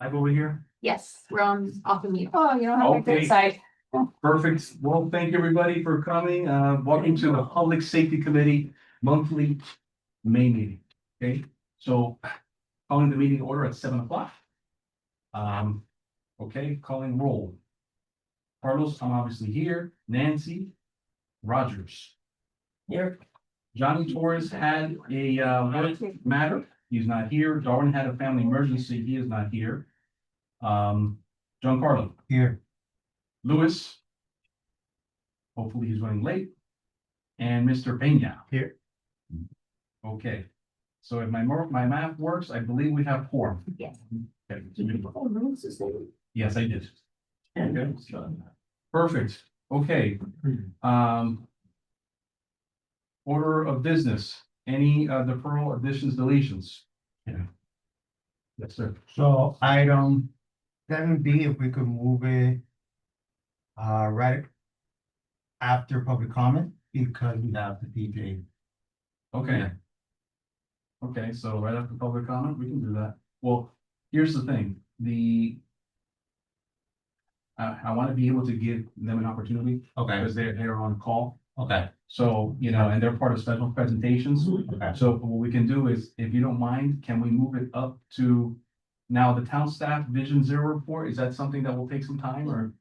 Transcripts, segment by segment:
Live over here? Yes, we're on off of mute. Oh, you don't have a Okay. good side. Perfect. Well, thank you, everybody, for coming. Welcome to the Public Safety Committee monthly May meeting. Okay, so calling the meeting to order at 7 o'clock. Okay, calling roll. Carlos, I'm obviously here. Nancy, Rogers. Here. Johnny Torres had a work matter. He's not here. Darwin had a family emergency. He is not here. Giancarlo. Here. Lewis. Hopefully he's running late. And Mr. Peña. Here. Okay, so if my math works, I believe we have four. Yes. Okay. Oh, Lewis is there. Yes, I did. And Okay. Perfect. Okay. Order of business, any deferral, additions, deletions? Yeah. Yes, sir. So item 7B, if we could move it right after public comment, because we have the DJ. Okay. Okay, so right after public comment, we can do that. Well, here's the thing, I want to be able to give them an opportunity Okay, because they're on call. okay, So, and they're part of special presentations. okay. So what we can do is, if you don't mind, can we move it up to now the town staff Vision Zero report? Is that something that will take some time or?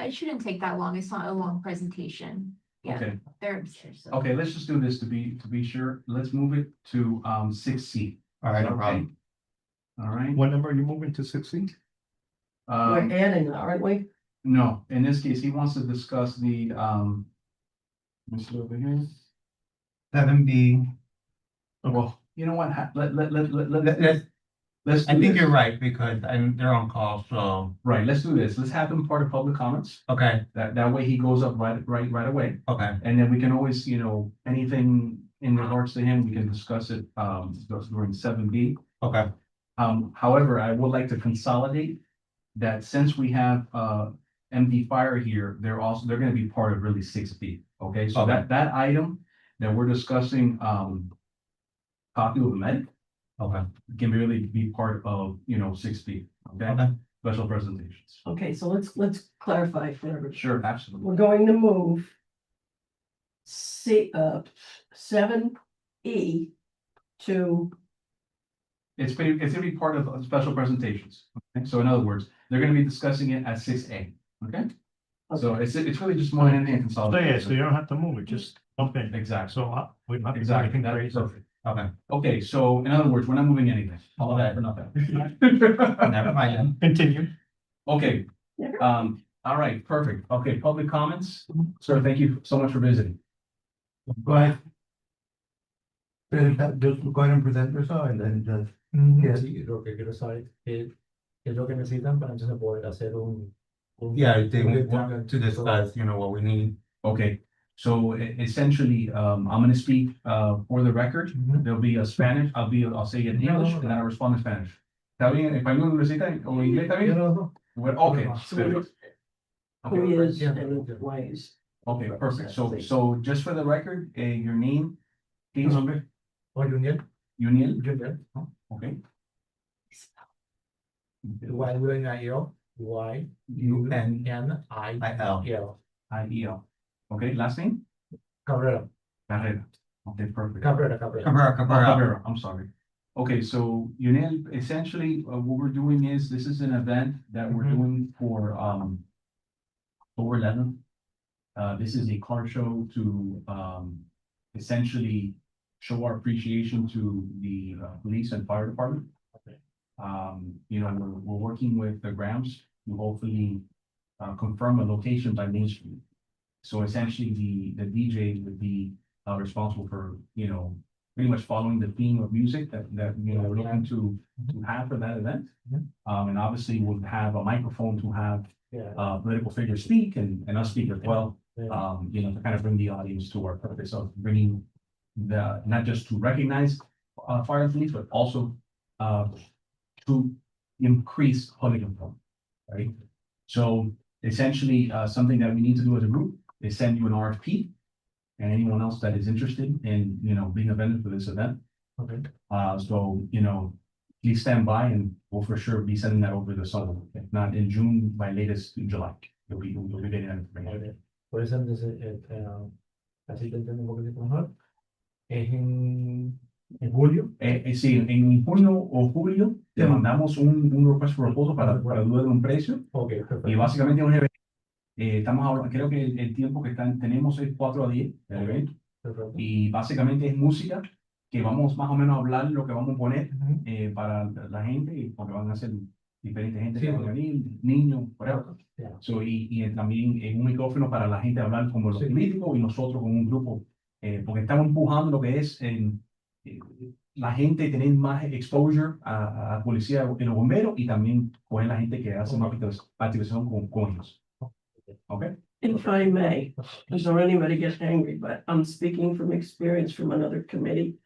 It shouldn't take that long. It's not a long presentation. Yeah, Okay, they're upstairs. So. okay, let's just do this to be sure. Let's move it to 6C. All right, no problem. All right. What number are you moving to 16? we're adding, aren't we? No, in this case, he wants to discuss the let me see over here. 7B, Well, you know what? let's, Let's do I think this. you're right, because they're on call, so, Right, let's do this. Let's have him part of public comments. okay, That way he goes up right away. okay, And then we can always, anything in regards to him, we can discuss it during 7B. okay, However, I would like to consolidate that since we have MD Fire here, they're gonna be part of really 6B. Okay, so Okay. that item that we're discussing, copy of the med okay, can really be part of, 6B. Okay, okay, special presentations. Okay, so let's clarify for everybody. Sure, absolutely. We're going to move 7E to, It's gonna be part of special presentations. Okay, so in other words, they're gonna be discussing it at 6A. Okay, so it's really just more than anything So consolidation. yeah, so you don't have to move it, just jump in. Exactly. So we don't have to do Exactly. anything That's crazy. perfect. okay. Okay, so in other words, we're not moving anything. All that for nothing. Never mind then. Continue. Okay, all right, perfect. Okay, public comments. Sir, thank you so much for visiting. Go ahead. Just go ahead and present yourself and then just. Yes. Sí, lo que quiero saber es qué es lo que necesitan para entonces poder hacer un Yeah, they want to discuss, what we need. Okay, so essentially, I'm gonna speak for the record. There'll be a Spanish, I'll say it in English and then I'll respond in Spanish. ¿Está bien? ¿Español necesita o inglés está bien? Well, okay. perfect. who Okay, is Yeah. and ways. okay, perfect. So just for the record, your name, please, o Junior, Uniel, Junior, okay? Y-U-N-I-L, I-L. Y-N-I-L, I-E-L. Okay, last name? Cabrera, Carrera. Okay, perfect. Cabrera. Cabrera, I'm sorry. Okay, so Uniel, essentially, what we're doing is, this is an event that we're doing for, October 11th. This is a car show to, essentially show our appreciation to the, police and fire department. Okay. We're working with the Grams to hopefully, confirm a location by Main Street. So essentially, the DJ would be, responsible for, pretty much following the theme of music that we're looking to have for that event. And obviously we'll have a microphone to have Yeah. political figures speak and us speak as well. Yeah. To kind of bring the audience to our purpose of bringing not just to recognize fire and police, but also to increase public involvement, right? So essentially, something that we need to do as a group is send you an RFP. And anyone else that is interested in, being a vendor for this event. Okay. So, please stand by and we'll for sure be sending that over the summer. If not in June, by latest in July. You'll be getting that information. Puede ser, entonces, así que entiendo un poquito mejor. Es en julio. Sí, en junio o julio te mandamos un request for proposal para duda de un precio. Ok, perfecto. Y básicamente es un evento. Estamos hablando, creo que el tiempo que tenemos es 4 a 10 del evento. Perfecto. Y básicamente es música que vamos más o menos a hablar lo que vamos a poner Ujú. para la gente, porque van a ser diferentes gente, Sí. que van a venir, niños, whatever. Ya. So, y también un micrófono para la gente hablar como los Sí. políticos y nosotros con un grupo, porque estamos empujando lo que es la gente tener más exposure a policía y los bomberos y también coger la gente que hace más activación con ellos. ¿Ok? If I may, don't anybody get angry, but I'm speaking from experience from another committee.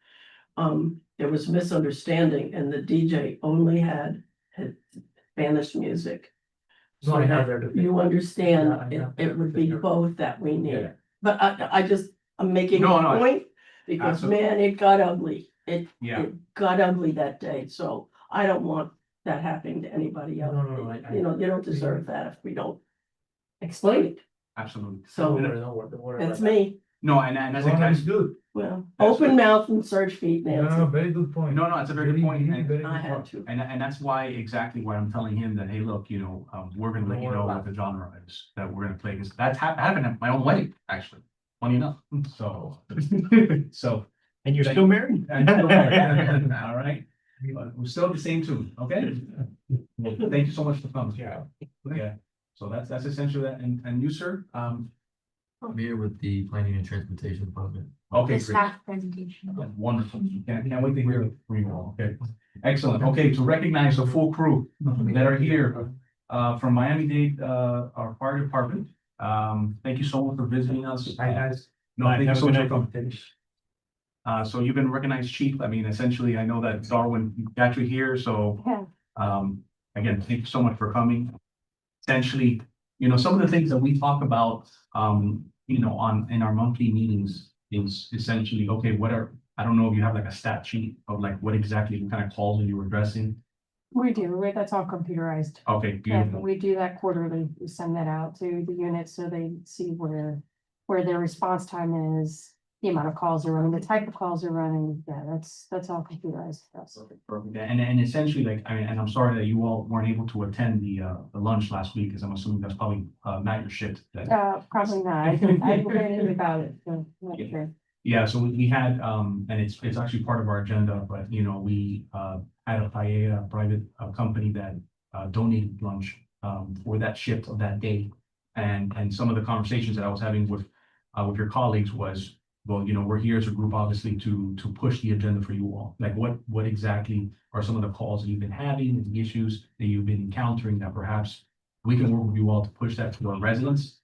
There was misunderstanding and the DJ only had Spanish music. No, So I have that there. you understand, Yeah, it would be both that we Yeah. need. But I'm making No, a no, point, because absolutely. man, it got ugly. It Yeah. got ugly that day, so I don't want that happening to anybody else. No, You know, you don't deserve that if we don't explain it. Absolutely. So Don't worry that's about me. No, and that's that. No, that's exactly, good. Well, That's open good. mouth and search feet, No, Nancy. very good point. No, it's a very good point. Very good I had point. to. And that's why exactly why I'm telling him that, hey, look, we're gonna let you know what the genre is that we're gonna play, because that's happened at my own wedding, actually, funny enough, so. So, And you're still married? all right, but we're still the same tune, okay? Well, thank you so much for coming. Yeah. Yeah, so that's essentially that, and you, sir, I'm here with the planning and transportation department. okay, The great. staff presentation. Wonderful. Can't wait to hear it from you all. Okay, excellent. Okay, to recognize the full crew that are here from Miami-Dade, our fire department. Thank you so much for visiting us. Hi, guys. No, thank you so much for coming. Finish. So you've been recognized chief. I mean, essentially, I know that Darwin got you here, so again, thank you so much for coming. Essentially, some of the things that we talk about, in our monthly meetings is essentially, okay, I don't know if you have like a stat sheet of like what exactly kind of calls you were addressing. We do, that's all computerized. Okay, Yeah, beautiful. we do that quarterly. We send that out to the units so they see where their response time is, the amount of calls they're running, the type of calls they're running. Yeah, that's all computerized for us. Perfect. And essentially, like, I mean, and I'm sorry that you all weren't able to attend the lunch last week, because I'm assuming that's probably not your shift. Probably not. I didn't hear anything about it, so not Yeah. sure. Yeah, so we had, and it's actually part of our agenda, but we had a paella private company that donated lunch for that shift of that day. And some of the conversations that I was having with your colleagues was, well, we're here as a group, obviously, to push the agenda for you all. Like, what exactly are some of the calls that you've been having, and the issues that you've been encountering that perhaps we can work with you all to push that to our residents?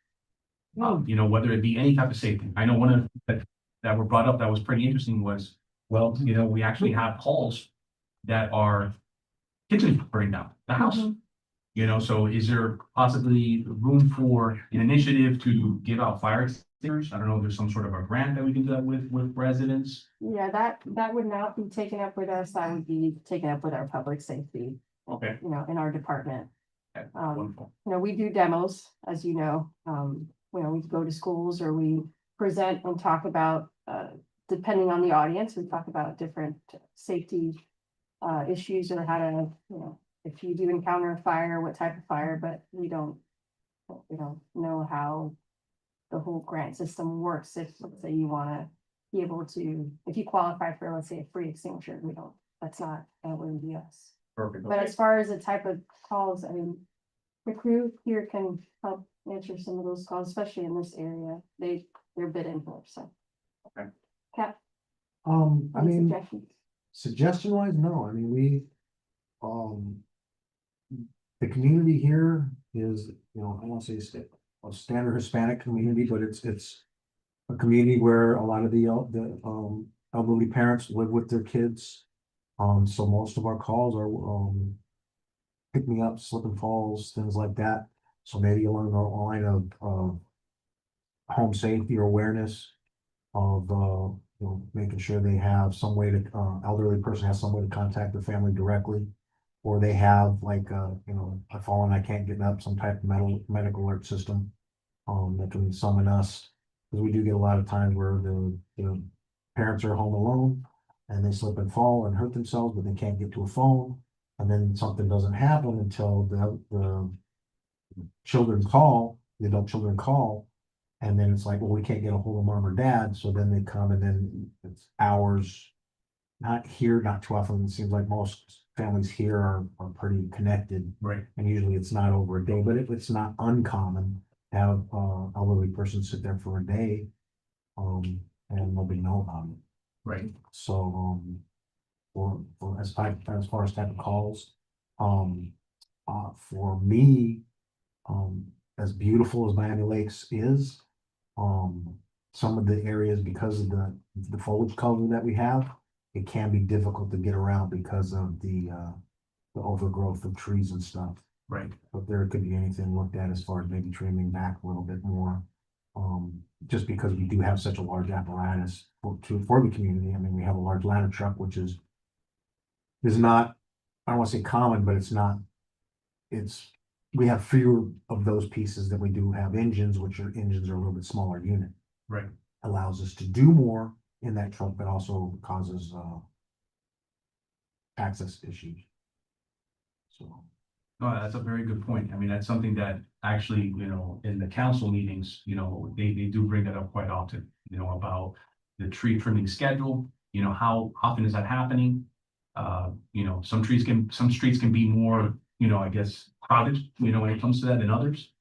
Whether it be any type of safety. I know one of that were brought up that was pretty interesting was, well, we actually have calls that are kitchens burning down the house. So is there possibly room for an initiative to give out fire extinguishers? I don't know if there's some sort of a grant that we can do that with residents. Yeah, that would not be taken up with us. That would be taken up with our public safety, Okay, in our department. okay, Um, wonderful. We do demos, as you know, we go to schools or we present and talk about, depending on the audience, we talk about different safety issues or how to, if you do encounter a fire, what type of fire, but we don't know how the whole grant system works. If, let's say, you wanna be able to, if you qualify for, let's say, a free extinguisher, that wouldn't be us. Perfect. But Okay. as far as the type of calls, I mean, the crew here can help answer some of those calls, especially in this area. They're bid in here, so. Okay. Cap, I any mean, suggestions? suggestion wise, no, I mean, the community here is, I don't want to say a standard Hispanic community, but it's a community where a lot of the elderly parents live with their kids. So most of our calls are, pick me up, slip and falls, things like that. So maybe along the line of home safety or awareness of, you know, making sure they have some way to, elderly person has some way to contact their family directly. Or they have like, you know, I fallen, I can't get up, some type of medical alert system. That can summon us, because we do get a lot of times where the parents are home alone. And they slip and fall and hurt themselves, but they can't get to a phone. And then something doesn't happen until the children call, the adult children call. And then it's like, well, we can't get a hold of mom or dad, so then they come and then it's hours. Not here, not too often, it seems like most families here are pretty connected. Right. And usually it's not over a day, but it's not uncommon to have a elderly person sit there for a day. And nobody know about it. Right. So, for as far as type of calls, for me, as beautiful as Miami Lakes is, some of the areas, because of the foliage cover that we have, it can be difficult to get around because of the overgrowth of trees and stuff. Right. But there could be anything looked at as far as maybe trimming back a little bit more. Just because we do have such a large apparatus for the community. I mean, we have a large ladder truck, which is not, I don't want to say common, but we have fewer of those pieces than we do have engines, which are a little bit smaller unit. Right. Allows us to do more in that truck, but also causes access issues. So. No, that's a very good point. I mean, that's something that actually, you know, in the council meetings, you know, they do bring that up quite often, you know, about the tree trimming schedule, you know, how often is that happening? You know, some streets can be more, you know, I guess, crowded, you know, when it comes to that than others.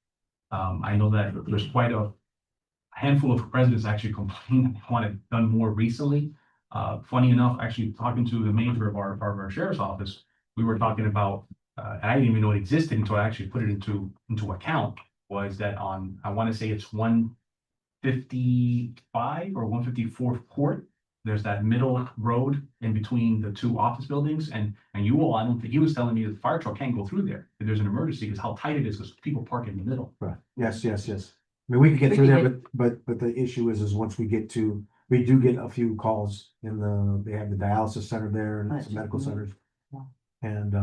I know that there's quite a handful of residents actually complain that they want it done more recently. Funny enough, actually talking to the manager of our sheriff's office, we were talking about, I didn't even know it existed until I actually put it into account, was that on, I want to say it's 155 or 154th Court. There's that middle road in between the two office buildings, and you all, I don't think, he was telling me that the fire truck can't go through there if there's an emergency, because how tight it is, because people park in the middle. Right, yes. I mean, we could get through there, but the issue is once we do get a few calls they have the dialysis center there and some medical centers. And,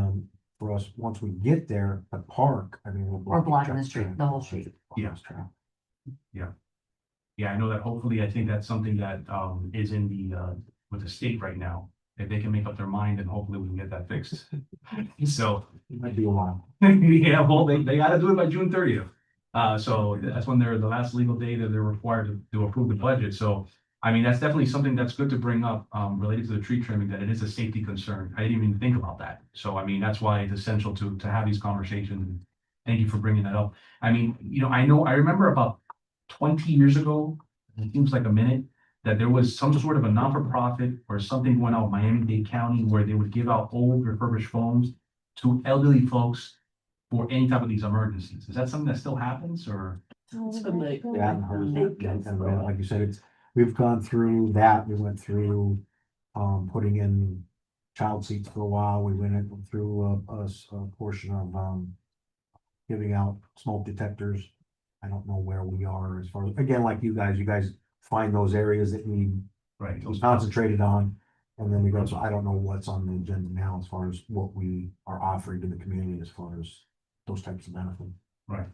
for us, once we get there, the park, I mean. Or blocking the street, the whole street. Yeah. Yeah, I know that hopefully, I think that's something that is in the with the state right now. If they can make up their mind, and hopefully we can get that fixed. So, It might be a while. yeah, well, they gotta do it by June 30th. So that's when they're the last legal day that they're required to approve the budget. So, I mean, that's definitely something that's good to bring up related to the tree trimming, that it is a safety concern. I didn't even think about that. So, I mean, that's why it's essential to have these conversations. Thank you for bringing that up. I mean, you know, I remember about 20 years ago, it seems like a minute, that there was some sort of a non-for-profit or something going on with Miami-Dade County where they would give out old refurbished phones to elderly folks for any type of these emergencies. Is that something that still happens, or? It's been like- Yeah, and like you said, we've gone through that. We went through putting in child seats for a while. We went through a portion of giving out smoke detectors. I don't know where we are as far as, again, like you guys find those areas that we Right. concentrated on. And then we go, so I don't know what's on the agenda now as far as what we are offering to the community as far as those types of benefits. Right.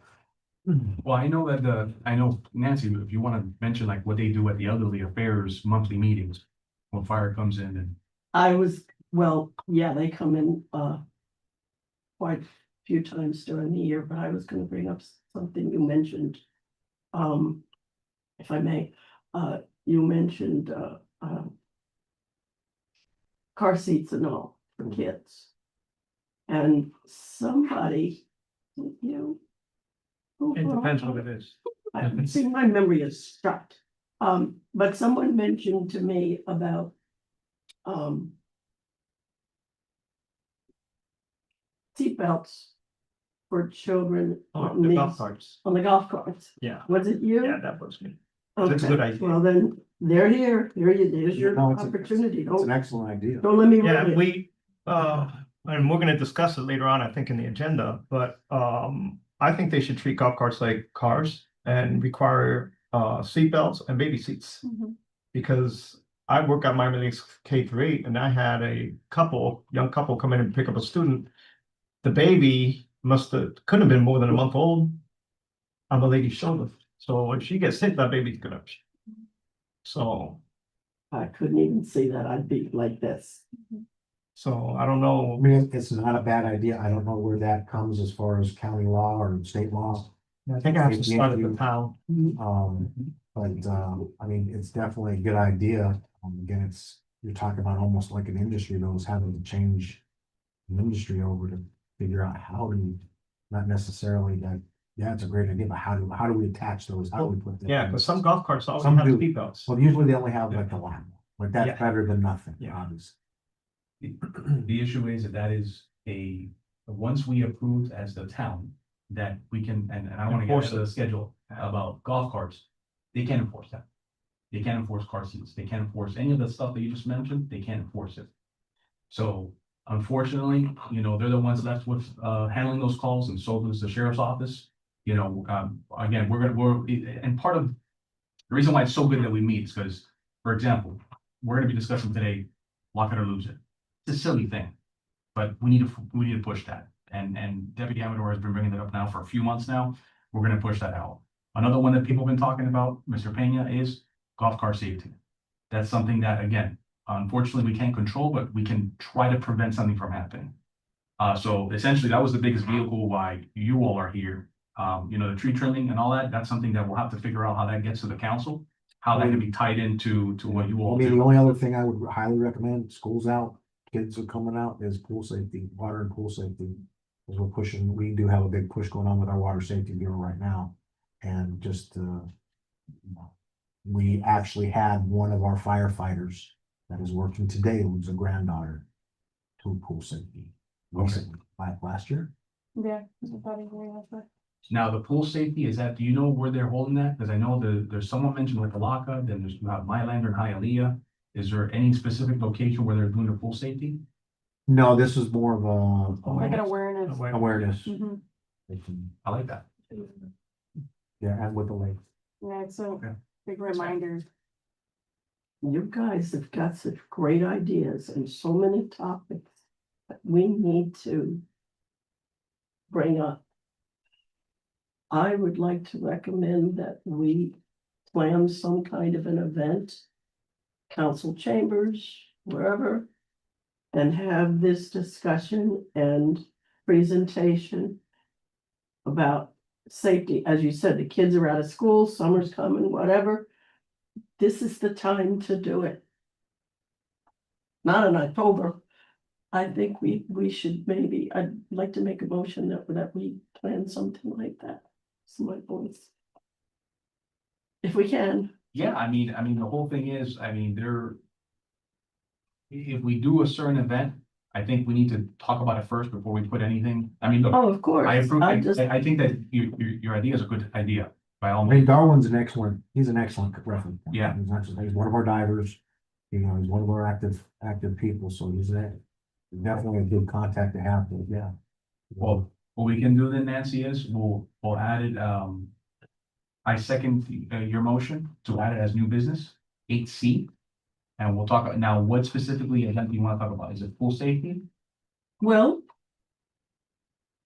Well, I know that I know, Nancy, if you want to mention like what they do at the Elderly Affairs monthly meetings, when fire comes in and. They come in quite a few times during the year, but I was gonna bring up something you mentioned. If I may, you mentioned car seats and all for kids. And somebody, It depends what it is. I think my memory is struck. But someone mentioned to me about seatbelts for children On the golf these- carts, on the golf carts. yeah, Was it you? yeah, that was me. That's a good Okay, idea. well then, they're here, there's your No, it's opportunity, It's an excellent idea. don't let me Yeah, ruin it. we, and we're gonna discuss it later on, I think, in the agenda, but, I think they should treat golf carts like cars and require, seatbelts and baby seats. Mhm. Because I work at Miami Lakes K-8 and I had a young couple come in and pick up a student. The baby couldn't have been more than a month old on the lady's shoulder. So if she gets hit, that baby's gonna. So, I couldn't even see that. I'd be like this. I don't know. I mean, it's not a bad idea. I don't know where that comes as far as county law or state law. I think I have to start at the town. But, I mean, it's definitely a good idea. Again, you're talking about almost like an industry that was having to change an industry over to figure out how to, not necessarily that, yeah, it's a great idea, but how do we attach those? How do we put them? Yeah, because some golf carts always Some have do. seatbelts. Well, usually they only have like the line, like Yeah. that's better than nothing, Yeah. obviously. The issue is that is once we approved as the town, that we can, and I don't wanna get Enforce into the schedule about golf carts, they can't enforce that. They can't enforce car seats, they can't enforce any of the stuff that you just mentioned, they can't enforce it. So unfortunately, they're the ones left with handling those calls, and so does the sheriff's office. Again, and part of the reason why it's so good that we meet is because, for example, we're gonna be discussing today, lock it or lose it. It's a silly thing, but we need to push that. And Deputy Amador has been bringing that up now for a few months now. We're gonna push that out. Another one that people have been talking about, Mr. Pena, is golf car safety. That's something that, again, unfortunately, we can't control, but we can try to prevent something from happening. So essentially, that was the biggest vehicle why you all are here. The tree trimming and all that, that's something that we'll have to figure out how that gets to the council, how that can be tied into what you I all mean, do. the only other thing I would highly recommend, school's out, kids are coming out, is pool safety, water and pool safety. As we're pushing, we do have a big push going on with our water safety bureau right now. And just, we actually had one of our firefighters that is working today, who's a granddaughter to pool safety. Recently, last year. Yeah. that's what I thought he was gonna ask. Now, the pool safety, do you know where they're holding that? Because I know there's someone mentioned like Alaka, then there's Mylander and Hialeah. Is there any specific location where they're doing the pool safety? No, this is more of a Like an awareness. awareness. Mhm. I like that. Yeah, and with the lake. Yeah, it's a Okay. big reminder. You guys have got such great ideas and so many topics that we need to bring up. I would like to recommend that we plan some kind of an event, council chambers, wherever, and have this discussion and presentation about safety. As you said, the kids are out of school, summer's coming, whatever. This is the time to do it. Not in October. I think we should maybe, I'd like to make a motion that we plan something like that. It's my voice. If we can. Yeah, I mean, the whole thing is, if we do a certain event, I think we need to talk about it first before we put anything. Look, Oh, of course. I approve, I just, I think that your idea is a good idea, by all I mean, means. Darwin's an excellent, he's an excellent reference. point. Yeah. He's one of our divers, he's one of our active people, so he's definitely a good contact to have, but yeah. Well, what we can do then, Nancy, is we'll add it, I second your motion to add it as new business, 8C. And we'll talk, now, what specifically event do you want to talk about? Is it pool safety? well.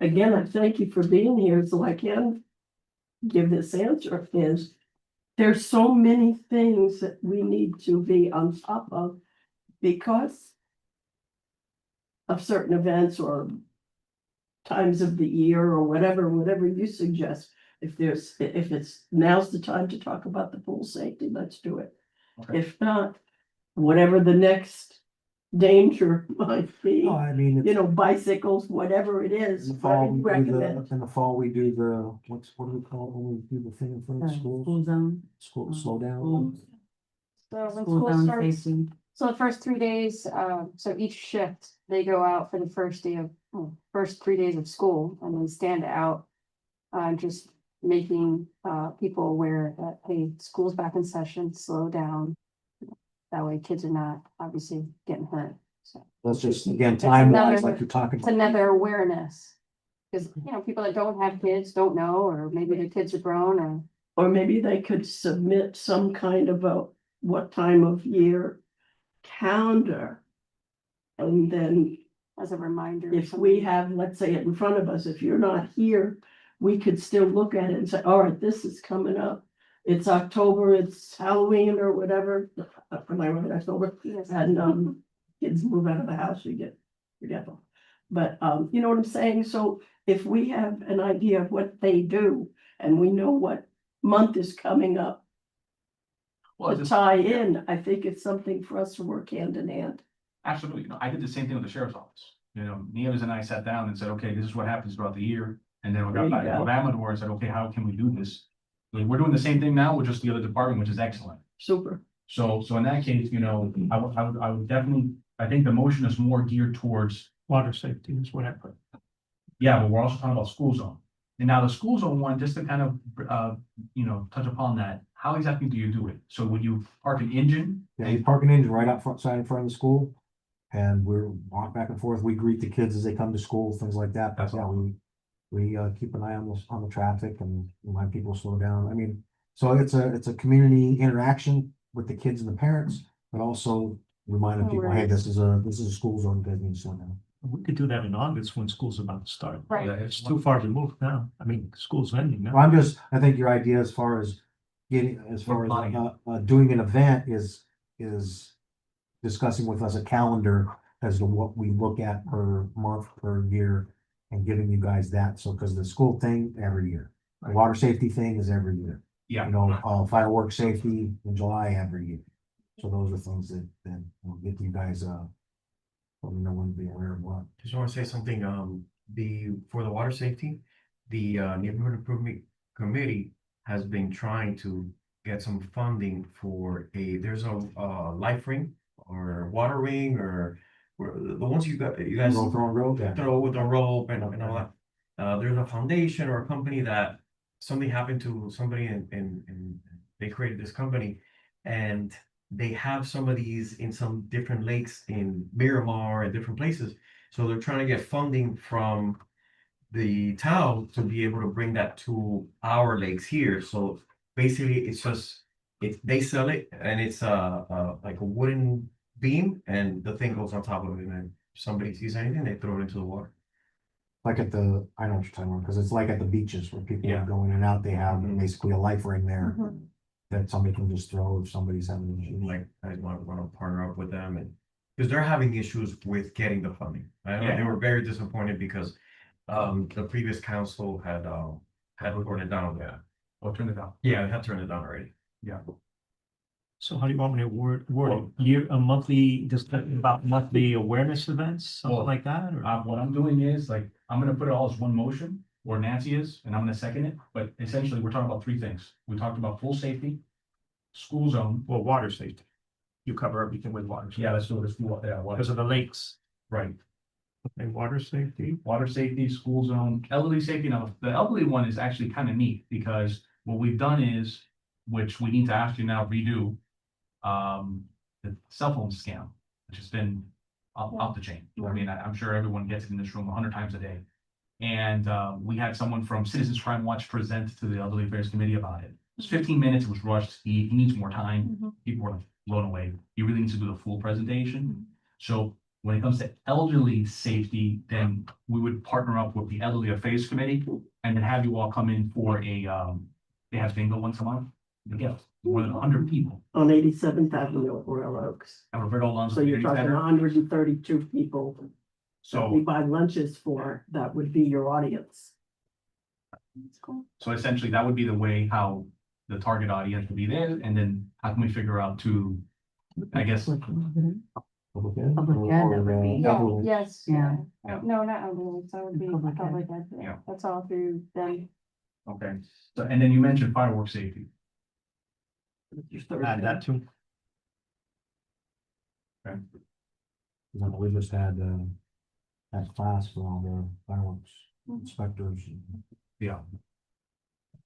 Again, I thank you for being here, so I can give this answer is. There's so many things that we need to be on top of because. Of certain events or. Times of the year or whatever you suggest. If it's, now's the time to talk about the pool safety, let's do it. Okay. If not, whatever the next danger might be, No, I mean, it's- bicycles, whatever it is. in the fall, we do recommend. in the fall, we do what do we call it when we do the thing in front of schools? School zone. School, slow down. So when School school zone starts, safety. so the first 3 days, so each shift, they go out for the first 3 days of school and then stand out. Just making people aware that, hey, school's back in session, slow down. That way kids are not obviously getting hurt. So Let's just, again, It's time another- wise, like you're talking. it's another awareness. Because, people that don't have kids don't know, or maybe their kids are grown or. Or maybe they could submit some kind of what time of year calendar. And then As a reminder. or if we something. have, let's say it in front of us, if you're not here, we could still look at it and say, all right, this is coming up. It's October, it's Halloween or whatever, am I right, October? Yes. And, kids move out of the house, you get forgetful. But, you know what I'm saying? So if we have an idea of what they do and we know what month is coming up Well, to this- tie in, I think it's something for us to work hand in hand. Absolutely. No, I did the same thing with the sheriff's office. Nieves and I sat down and said, okay, this is what happens throughout the year. And then we There got you back go. to Amador and said, okay, how can we do this? Like, we're doing the same thing now with just the other department, which is excellent. Super. So in that case, I would definitely, I think the motion is more geared towards, Water safety is what I put. yeah, but we're also talking about school zone. And now the school zone one, just to kind of, touch upon that, how exactly do you do it? So would you park an engine? Yeah, you park an engine right out front side in front of the school. And we're walk back and forth. We greet the kids as they come to school, things like that. But That's yeah, we keep an eye on the traffic and remind people to slow down. I mean, so it's a community interaction with the kids and the parents, but also reminding people, hey, this is a school zone, you guys need to slow down. We could do that in August when school's about to start. Right. It's too far removed now. I mean, school's ending now. Well, I think your idea as far as doing an event is discussing with us a calendar as to what we look at per month, per year, and giving you guys that. So, because the school thing every year, the water safety thing is every year. Yeah. Fireworks safety in July every year. So those are things that will get you guys, let me know when to be aware of what. Just want to say something, for the water safety, the neighborhood improvement committee has been trying to get some funding for there's a life ring or water ring or the ones you guys Roll throwing road, yeah. throw with a rope and all that. There's a foundation or a company that something happened to somebody and they created this company and they have some of these in some different lakes in Miramar and different places. So they're trying to get funding from the town to be able to bring that to our lakes here. So basically it's just, they sell it and it's like a wooden beam and the thing goes on top of it and if somebody sees anything, they throw it into the water. Like I know what you're talking about, because it's like at the beaches where people Yeah. are going in and out, they have Mhm. basically a life ring there Mhm. that somebody can just throw if somebody's having an issue. Like I want to partner up with them and because they're having issues with getting the funding. I know they Yeah. were very disappointed because the previous council had torn it down. Yeah. Or turn it down? Yeah, they had turned it down already. So how do you want me to word it? A monthly, just about monthly awareness events, something Well, like that? Or What I'm doing is like, I'm gonna put it all as one motion, or Nancy is, and I'm gonna second it, but essentially, we're talking about three things. We talked about full safety, school zone, well, water safety. You cover everything with water. safety. yeah, let's do this, Because of the lakes. right, And water safety. water safety, school zone, elderly safety. Now, the elderly one is actually kind of neat, because what we've done is, which we need to actually now redo, the cell phone scam, which has been up the chain. I mean, I'm sure everyone gets it in this room 100 times a day. And we had someone from Citizens Crime Watch present to the Elderly Affairs Committee about it. It was 15 minutes, it was rushed, he needs more time, Mhm. people were blown away. He really needs to do the full presentation. So when it comes to elderly safety, then we would partner up with the Elderly Affairs Committee and then have you all come in for they have bingo once a month. They get more than 100 people. On 87th Avenue at Royal Oaks. At Roberto Alonso So you're Community talking Center. 132 people that we So, buy lunches for, that would be your audience. That's cool. so essentially that would be the way how the target audience would be there. And then how can we figure out to, I guess, Public ed, Or, that would be- Yeah, elderly. yes. Yeah. No, not elderly, that would be Public ed. public ed, Yeah. yeah, that's all through them. okay. So, and then you mentioned fireworks safety. Your Add Thursday. that too. We just had class for all the fireworks inspectors. Yeah.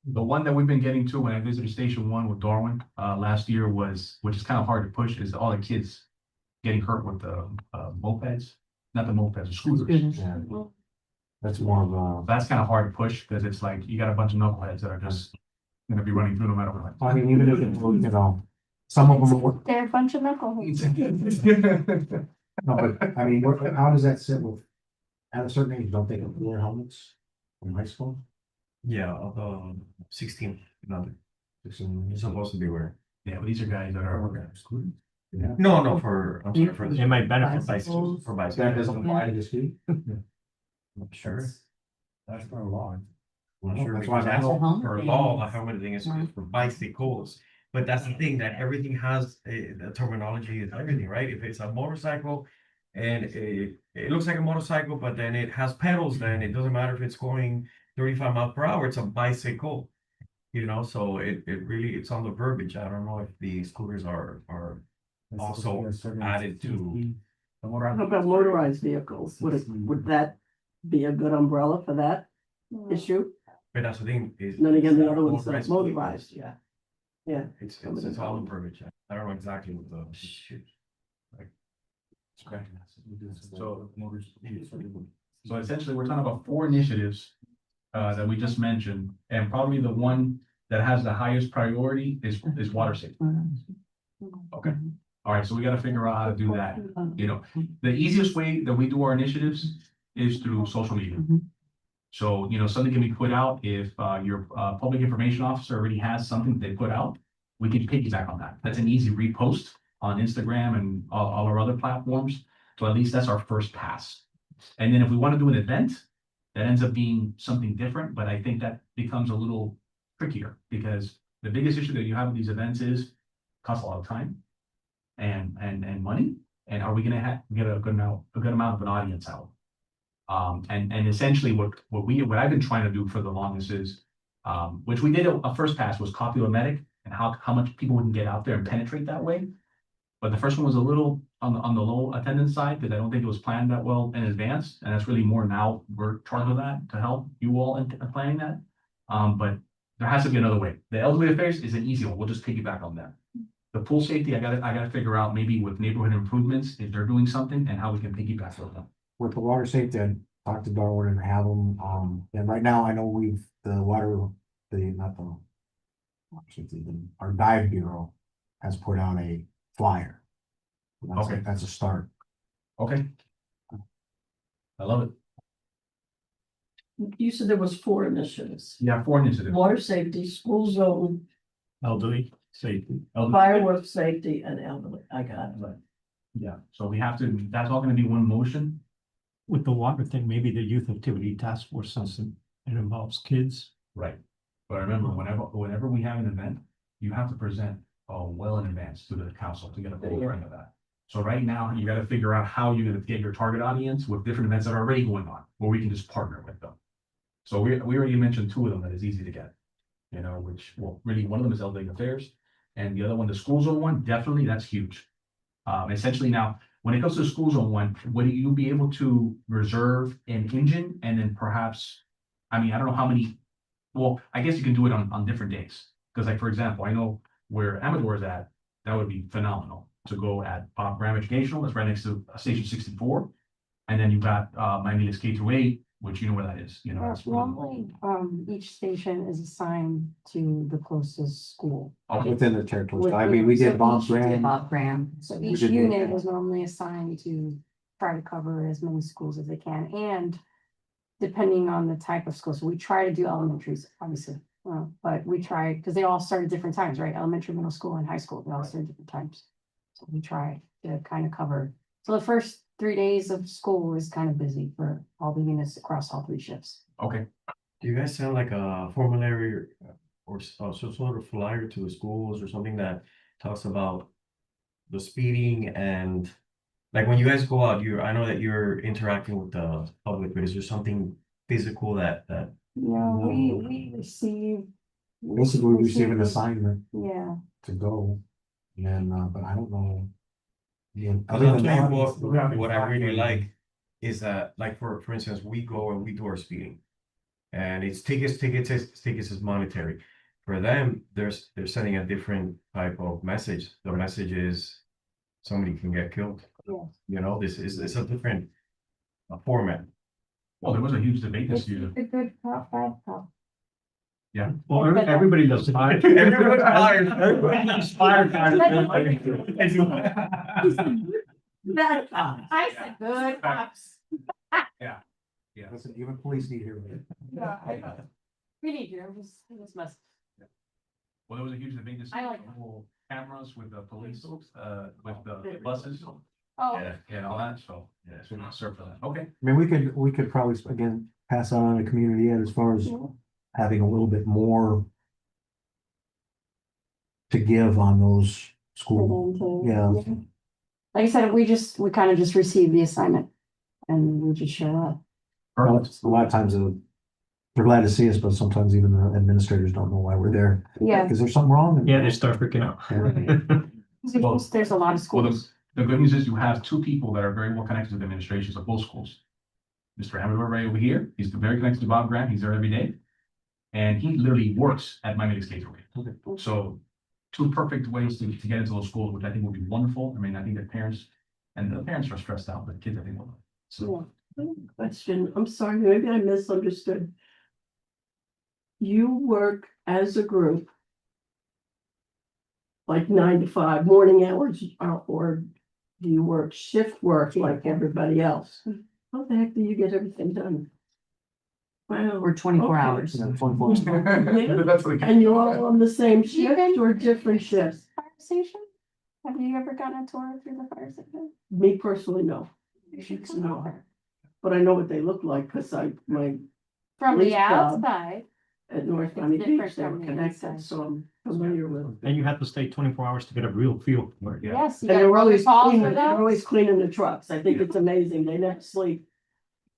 The one that we've been getting to when I visited Station One with Darwin, last year was, which is kind of hard to push, is all the kids getting hurt with the, mopeds, not the mopeds, the scooters. Yeah. That's more of a, That's kind of hard to push, because it's like, you got a bunch of knuckleheads that are just gonna be running through no matter what. I mean, even if, Some of them, are- They're a bunch of knuckleheads. no, but I mean, how does that sit with? At a certain age, don't they wear helmets in high school? Yeah, of the 16, another, It's you're supposed to be wearing. Yeah, but these are guys that are. Yeah. No, no, for, I'm sorry, for They the, might benefit by Bicycles. for That bicycles. doesn't apply to the ski? Sure. That's not a law. I'm sure That's why because I that's know. for law, a helmet thing is for bicycles. But that's the thing, that everything has the terminology is everything, right? If it's a motorcycle and it looks like a motorcycle, but then it has pedals, then it doesn't matter if it's going 35 miles per hour, it's a bicycle. You know, so it really, it's on the verbiage. I don't know if the scooters are also added to. How about motorized vehicles? Would that be a good umbrella for that issue? But that's the thing is. And then again, the other one's motorized motorized, vehicles. yeah. Yeah. It's all in verbiage. I don't know exactly what the. So essentially, we're talking about 4 initiatives that we just mentioned, and probably the one that has the highest priority is water safety. Okay, all right, so we gotta figure out how to do that. You know, the easiest way that we do our initiatives is through social media. So, you know, something can be put out if your public information officer already has something they put out, we can piggyback on that. That's an easy repost on Instagram and all our other platforms. So at least that's our first pass. And then if we want to do an event, that ends up being something different, but I think that becomes a little trickier because the biggest issue that you have with these events is costs a lot of time and money. And are we gonna get a good amount of an audience out? And essentially what I've been trying to do for the longest is, which we did a first pass was Copy-O-Matic and how much people we can get out there and penetrate that way. But the first one was a little on the low attendance side because I don't think it was planned that well in advance. And that's really more now we're charged with that to help you all in planning that. But there has to be another way. The elderly affairs is an easy one. We'll just piggyback on that. The pool safety, I gotta figure out maybe with neighborhood improvements, if they're doing something and how we can piggyback with them. With the water safety, I talked to Darwin and have them, and right now I know our dive bureau has put out a flyer. Okay. That's a start. Okay. I love it. You said there was 4 initiatives. Yeah, 4 initiatives. Water safety, school zone, Elderly safety. fireworks safety, and elderly. I got it. Yeah, so we have to, that's all gonna be one motion. With the water thing, maybe the youth activity task force, since it involves kids. Right. But remember, whenever we have an event, you have to present well in advance to the council to get a full frame of that. So right now, you gotta figure out how you're gonna get your target audience with different events that are already going on, where we can just partner with them. So we already mentioned 2 of them that is easy to get. You know, which, well, really, one of them is elderly affairs, and the other one, the school zone one, definitely, that's huge. Essentially now, when it comes to the school zone one, would you be able to reserve an engine and then perhaps, I mean, I don't know how many, well, I guess you can do it on different days. Because like, for example, I know where Amador is at, that would be phenomenal to go at Bob Graham Educational, that's right next to Station 64. And then you've got Miami's K-8, which you know where that is, you know. that's really- Normally, each station is assigned to the closest school. Okay, Within the territory. I mean, we did So Bob each- Graham. Bob Graham. So We each did unit that. is normally assigned to try to cover as many schools as they can, and depending on the type of school, so we try to do elementaries, obviously. But we try, because they all start at different times, right? Elementary, middle school, and high school, they all start at different times. So we try to kind of cover, so the first 3 days of school is kind of busy for all the units across all 3 shifts. okay. Do you guys send like a formulary or some sort of flyer to the schools or something that talks about the speeding and like when you guys go out, I know that you're interacting with the public, but is there something physical that Yeah, we receive. Basically, we receive an assignment Yeah, to go. And, but I don't know. Yeah, Cause I'll tell you what I really like is that, like, for instance, we go and we do our speeding. And it's tickets is monetary. For them, they're sending a different type of message. The message is somebody can get killed. yeah. You know, it's a different format. Well, there was a huge debate this It's year. a good cop, bad cop. Well, everybody does fire. Everyone's fired. Everybody does fire. That, I said good cops. Listen, even police need here. We need you, this must. Well, there was a huge debate this I like week, whole cameras with the police, with the buses. Oh, And all that, so, yeah, so we're not serve for that, okay. I mean, we could probably, again, pass on the community ed as far as having a little bit more to give on those school, yeah. Like I said, we kind of just received the assignment and we just share that. Perfect. A lot of times they're glad to see us, but sometimes even the administrators don't know why we're there. Yeah. Is there something wrong? Yeah, they start freaking out. There's a lot of Well, schools. the good news is you have two people that are very well connected to the administrations of both schools. Mr. Amador right over here, he's very connected to Bob Grant, he's there every day. And he literally works at Miami State Gateway. Okay. So two perfect ways to get into those schools, which I think will be wonderful. I mean, I think that parents, and the parents are stressed out, but the kids, I think will. So, question, I'm sorry, maybe I misunderstood. You work as a group. Like 9 to 5 morning hours, or do you work shift work like everybody else? How the heck do you get everything done? Wow. Or 24 Okay. hours. Yeah. That's what And you're all on the same You shift been or to different the shifts? Fire station? Have you ever gotten a tour through the fire station? Me personally, no, You should It's come not. over. but I know what they look like, cause my From Police the job. outside, at North County different Beach, they were from the connected, inside. so I'm familiar with. And you have to stay 24 hours to get a real feel for it. Yeah. yes. you And got they're always protocols cleaning, for they're those? always cleaning the trucks. I think it's amazing. They never sleep.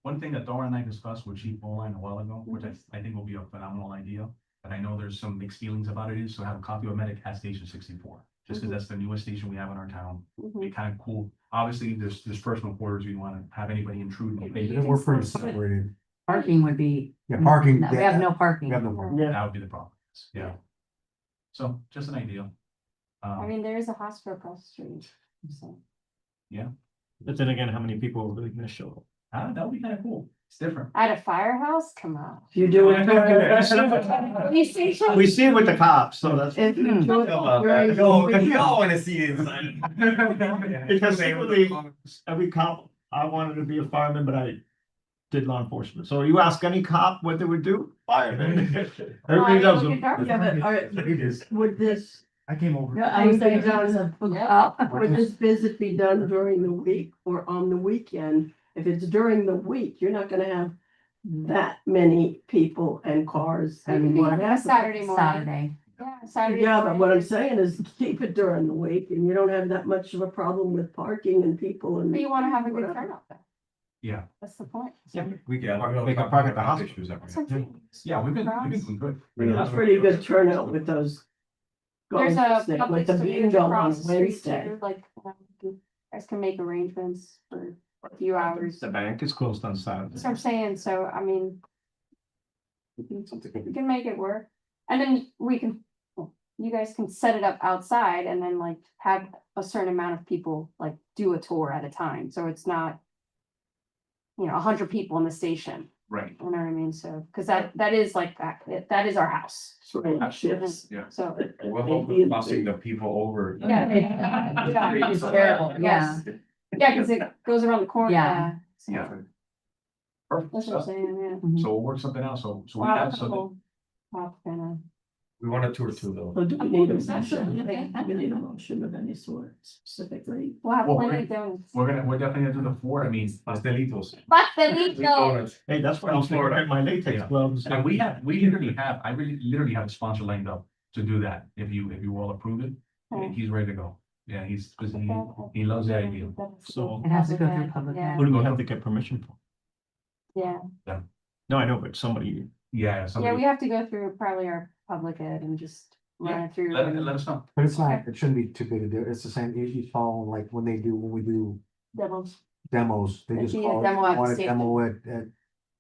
One thing that Dora and I discussed with Chief Boland a while ago, which I think will be a phenomenal idea, but I know there's some mixed feelings about it, is to have a copy of medic at Station 64. Just because that's the newest station we have in our town. Mhm. Be kind of cool. Obviously, there's personal quarters, we don't want to have anybody intrude. Yeah, we're pretty separated. Parking would be. Yeah, parking. No, we have no parking. We have no parking. Yeah. That would be the problem. Yeah. So just an idea. I mean, there is a hospital across the street, so. But then again, how many people are really gonna show up? That would be kind of cool. It's different. At a firehouse, come on. You do it. Police station? We see it with the cops, so that's. If you do it during- Y'all wanna see it inside. Because secretly, every cop, I wanted to be a fireman, but I did law enforcement. So you ask any cop what they would do, fireman. Everybody does them. Yeah, but would this, I came over. Yeah, I was thinking that was a. would this visit be done during the week or on the weekend? If it's during the week, you're not gonna have that many people and cars and what have you. Saturday morning. Saturday. Yeah, Saturday. Yeah, but what I'm morning. saying is keep it during the week and you don't have that much of a problem with parking and people and. But you wanna have a good whatever. turnout there. Yeah. That's the point. We can. Make a park at the hospital. That's what I'm saying. Yeah, we've been doing good. It's pretty good turnout with those. There's a ghosts that- public With the storage bingo on across the street Wednesday. too, like, you guys can make arrangements for a few hours. The bank is closed on That's what I'm Saturday. saying, so, I mean. We can make it work, and then you guys can set it up outside and then like have a certain amount of people like do a tour at a time, so it's not. 100 people in the station, Right. you know what I mean, so, cause that is like, that is our house, Swing shifts. so. We're hoping busing the people over. Yeah. It's terrible, yeah. Yeah, cause it goes around the corner. Yeah. So Yeah. Perfect. That's what I'm stuff. saying, Mhm. So we'll work something out. So we yeah. have something. Wow, kinda. We want a tour too, though. So do we need a motion? Absolutely. We need a motion of any sort specifically. We'll have Well, plenty of donuts. We're definitely gonna do the 4. I mean, Pastelitos. Pastelito. Donuts. Hey, that's why I'm Florida. wearing my latex Yeah. gloves. and I literally have a sponsor lined up to do that. If you all approve it, Okay. he's ready to go. Yeah, because he loves the idea. So- It has to go through public Yeah. Who do we have to get permission for? Yeah, No, I know, but somebody, Yeah, yeah, somebody, we have to go through probably our public ed and just run it through. let us know. But it's not, it shouldn't be too big a deal. It's the same, you follow like when we do Demos. demos, they It'd just be a call it, demo at the want a station. demo at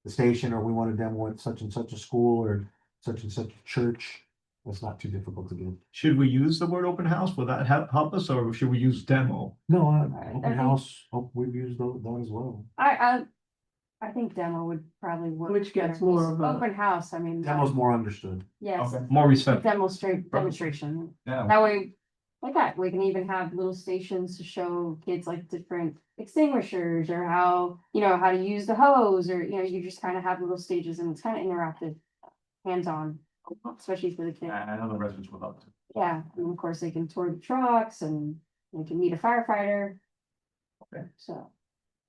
the station, or we want a demo at such and such a school or such and such a church. It's not too difficult to do. should we use the word open house? Will that help us, or should we use demo? No, that'd open be- house, we've used those as well. I I think demo would probably work. Which gets better. more of a- Open house, I mean. Demo's more understood. Yes, Okay. More respect. demonstration. Yeah, That way, like that, we can even have little stations to show kids like different extinguishers or how, how to use the hose or, you just kind of have little stages and it's kind of interactive, hands-on, especially for the kids. I know the residents would love to. Yeah, and of course they can tour the trucks and they can meet a firefighter. Okay. So,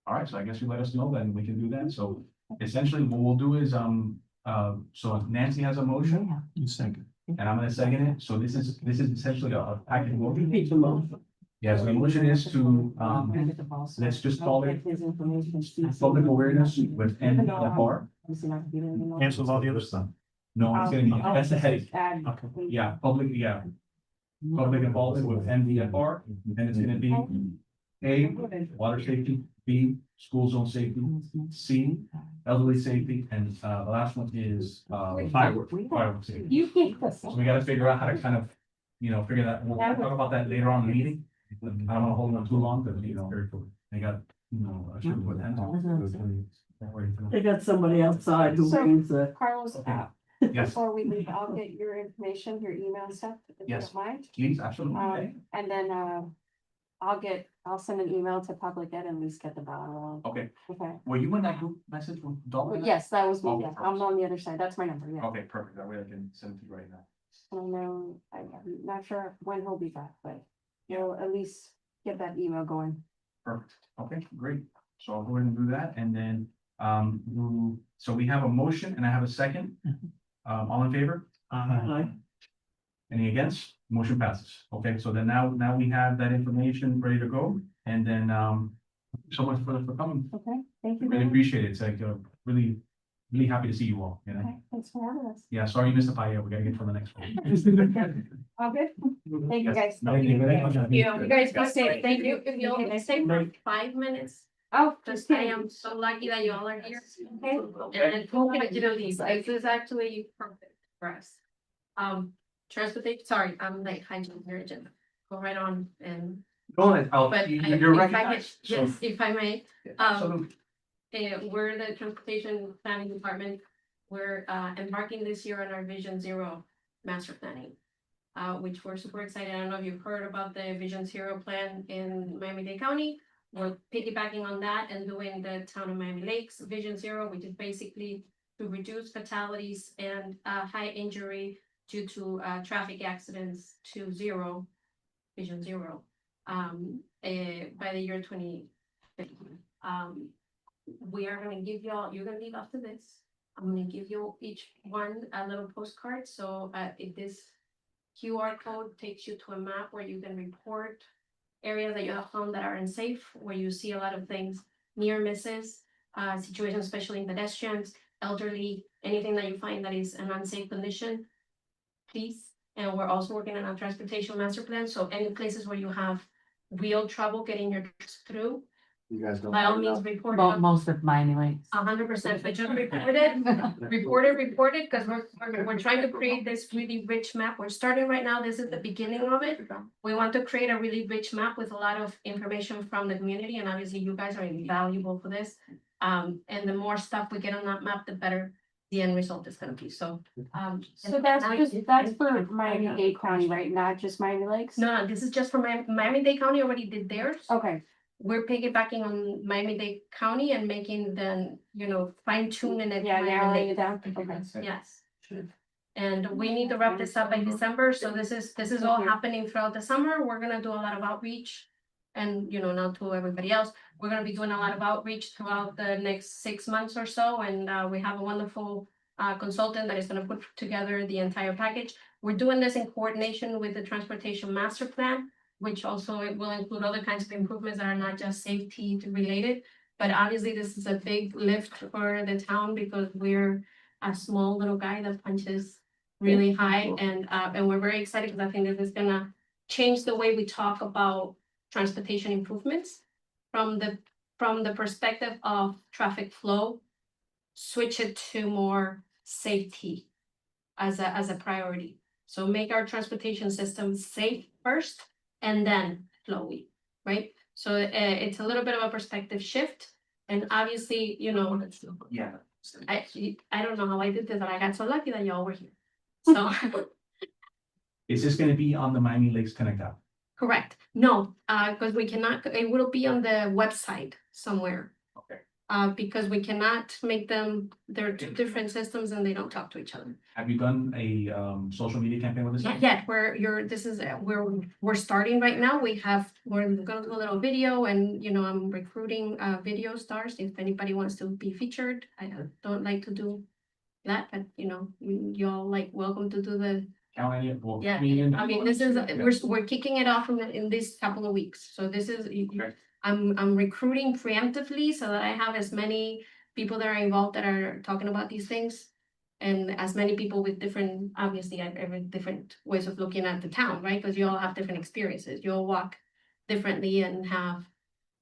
All right, so I guess you let us know then we can do that. So essentially what we'll do is, so Nancy has a motion You second. and I'm gonna second it. So this is essentially a package motion. Repeat the motion. Yes, the motion is to, let's just call it his information. public awareness with NFR. Cancels all the other stuff. No, it's gonna be, that's the heading. Add. Okay. Yeah, public involvement with NVFR, and it's gonna be A, water safety, B, school zone safety, C, elderly safety, and the last one is fireworks safety. You get this. So we gotta figure out how to kind of, figure that, we'll talk about that later on in the meeting. I don't wanna hold them too long, because, they got, I should put hands on. They got somebody outside who So- brings the. Carlos, Okay. Yes, before we leave, I'll get your information, your email and stuff, if you Yes. don't mind. please, absolutely. And then, I'll send an email to public ed and at least get the ball rolling. Okay, Okay. were you in that group message with Dalton? Well, yes, that was me. Okay, Yeah, I'm on the other side. That's my number. Yeah. Okay, perfect, that way I can send it to you right now. I don't know. I'm not sure when he'll be back, but you'll at least get that email going. Perfect, okay, great. So I'll go ahead and do that, and then, so we have a motion and I have a second. All in favor? Any against? Motion passes. Okay, so then now we have that information ready to go, and then, so much for coming. Okay. Thank you. Really very much. appreciate it. It's like, really, really happy to see you all, Okay. Thanks for having us. Yeah, sorry you missed the pie, we gotta get to the next one. All good. Thank you, guys. Thank you very much. You guys go safe. Thank you. If you only stay for 5 minutes, Oh, just just I am so lucky that you all are here. Okay. And literally, this is actually perfect for us. Transportation, sorry, I'm like hijacking your agenda. Go right on and, Go ahead, but you're if I recognized. could- So- yes, if I may, Absolutely. we're the transportation planning department. We're embarking this year on our Vision Zero master planning. Which we're super excited. I don't know if you've heard about the Vision Zero plan in Miami-Dade County. We're piggybacking on that and doing the town of Miami Lakes Vision Zero, which is basically to reduce fatalities and high injury due to traffic accidents to zero, Vision Zero, by the year 2050. We are gonna give y'all, you're gonna leave after this. I'm gonna give you each one a little postcard, so if this QR code takes you to a map where you can report areas that you have found that are unsafe, where you see a lot of things, near misses, situations, especially in pedestrians, elderly, anything that you find that is an unsafe condition, please. And we're also working on a transportation master plan, so any places where you have real trouble getting your trucks through, You guys don't. by all means, report it. Most of Miami Lakes. 100%, but just report it, because we're trying to create this really rich map. We're starting right now, this is the beginning of it. We want to create a really rich map with a lot of information from the community, and obviously you guys are invaluable for this. And the more stuff we get on that map, the better the end result is gonna be, so. So that's for Miami-Dade County, right? Not just Miami Lakes? No, this is just for Miami-Dade County already did theirs. Okay. We're piggybacking on Miami-Dade County and making them, fine tuning it. Yeah, narrowing Miami-Dade. it down. Okay. Yes. And we need to wrap this up by December, so this is all happening throughout the summer. We're gonna do a lot of outreach. And, not to everybody else, we're gonna be doing a lot of outreach throughout the next 6 months or so, and we have a wonderful consultant that is gonna put together the entire package. We're doing this in coordination with the Transportation Master Plan, which also it will include other kinds of improvements that are not just safety related. But obviously, this is a big lift for the town because we're a small little guy that punches really high, and we're very excited because I think this is gonna change the way we talk about transportation improvements from the perspective of traffic flow, switch it to more safety as a priority. So make our transportation system safe first and then flowy, right? So it's a little bit of a perspective shift. And obviously, you know, Yeah. I don't know how I did this, but I got so lucky that y'all were here. So, Is this gonna be on the Miami Lakes Connect app? correct. No, because we cannot, it will be on the website somewhere. Okay. Because we cannot make them, they're two different systems and they don't talk to each other. Have you done a social media campaign with this? Not yet, this is where we're starting right now. We're gonna do a little video and, you know, I'm recruiting video stars. If anybody wants to be featured, I don't like to do that, but you know, y'all like welcome to do the, Count on it. Well, yeah. I mean, this is, we're kicking it off in this couple of weeks. So this is, Okay. I'm recruiting preemptively so that I have as many people that are involved that are talking about these things. And as many people with different, obviously, every different ways of looking at the town, right? Because you all have different experiences. You all walk differently and have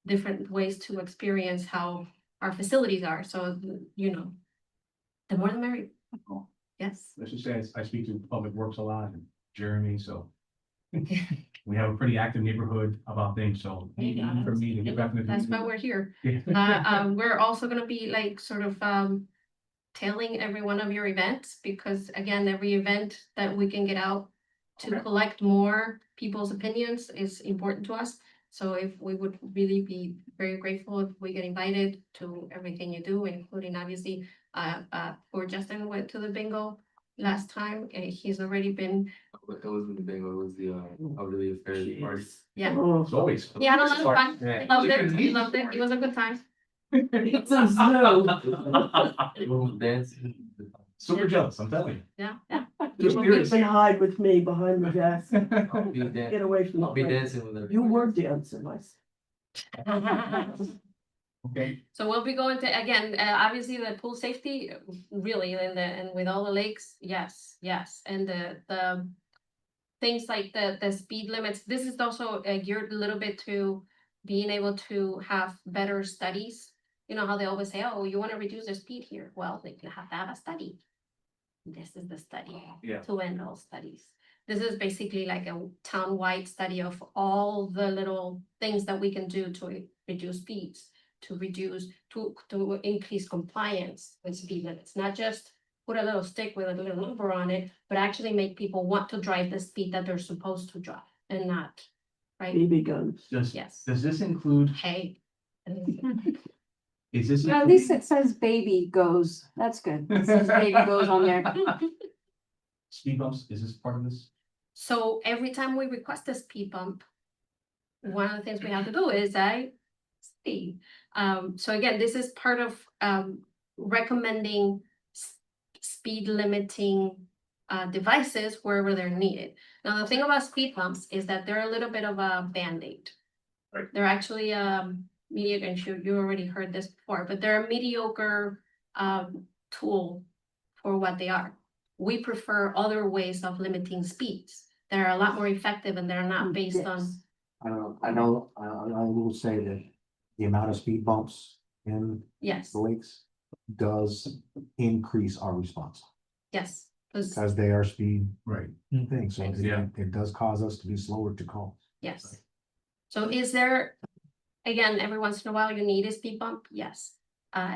different ways to experience how our facilities are. So, you know, the more the merrier. Cool. Yes. Let's just say I speak to Public Works a lot and Jeremy, so. We have a pretty active neighborhood about things, so easy for me to get back in the. That's why we're here. Yeah. We're also gonna be like sort of tailing every one of your events, because again, every event that we can get out to Okay. collect more people's opinions is important to us. So if we would really be very grateful if we get invited to everything you do, including obviously, poor Justin went to the bingo last time, and he's already been, It wasn't the bingo, it was the, elderly affairs party. yeah. Oh, As always. He had a lot of fun. Yeah. He loved it. He loved it. It was a good time. it's a zoo. Everyone was dancing. Super jealous, I'm telling you. Yeah, yeah. Just You curious. can hide with me behind the desk. I'll be Get away from I'll be the. dancing with everybody. You were dancing, I said. Okay, So we'll be going to, again, obviously the pool safety, really, and with all the lakes, yes, yes, and the things like the speed limits, this is also geared a little bit to being able to have better studies. You know how they always say, oh, you want to reduce the speed here? Well, they have to have a study. This is the study. Yeah. To end all studies. This is basically like a town-wide study of all the little things that we can do to reduce speeds, to increase compliance with speed limits, not just put a little stick with a little number on it, but actually make people want to drive the speed that they're supposed to drive and not, right? BB guns. Yes. does this include, Hey. is this? At least it says baby goes. That's good. It says baby goes on there. Speed bumps, is this part of this? So every time we request a speed bump, one of the things we have to do is speed. So again, this is part of recommending speed limiting devices wherever they're needed. Now, the thing about speed bumps is that they're a little bit of a Band-Aid. Right. They're actually mediocre, and you already heard this before, but they're a mediocre tool for what they are. We prefer other ways of limiting speeds that are a lot more effective and they're not based on, I will say that the amount of speed bumps in yes, the lakes does increase our response, yes. 'Cause- because they are speed Right. things, so Yeah. it does cause us to be slower to call. Yes. So is there, again, every once in a while you need a speed bump? Yes.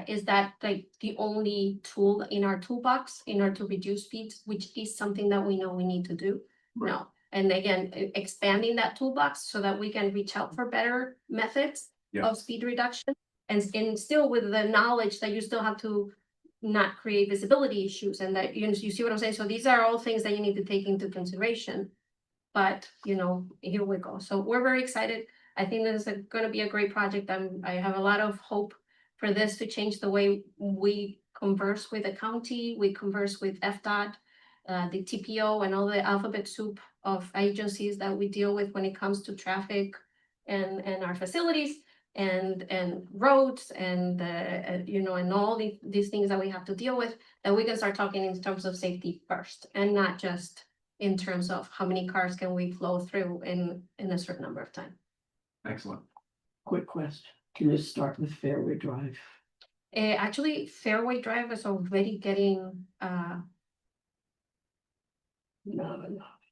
Is that like the only tool in our toolbox in order to reduce speeds, which is something that we know we need to do? No. And again, expanding that toolbox so that we can reach out for better methods Yeah. of speed reduction. And still with the knowledge that you still have to not create visibility issues, and that, you see what I'm saying? So these are all things that you need to take into consideration. But, here we go. So we're very excited. I think this is gonna be a great project. I have a lot of hope for this to change the way we converse with the county, we converse with FDOT, the TPO, and all the alphabet soup of agencies that we deal with when it comes to traffic and our facilities and roads and and all these things that we have to deal with, that we can start talking in terms of safety first and not just in terms of how many cars can we flow through in a certain number of time. Excellent. Quick question. Can you start with Fairway Drive? Actually, Fairway Drive is already getting, No,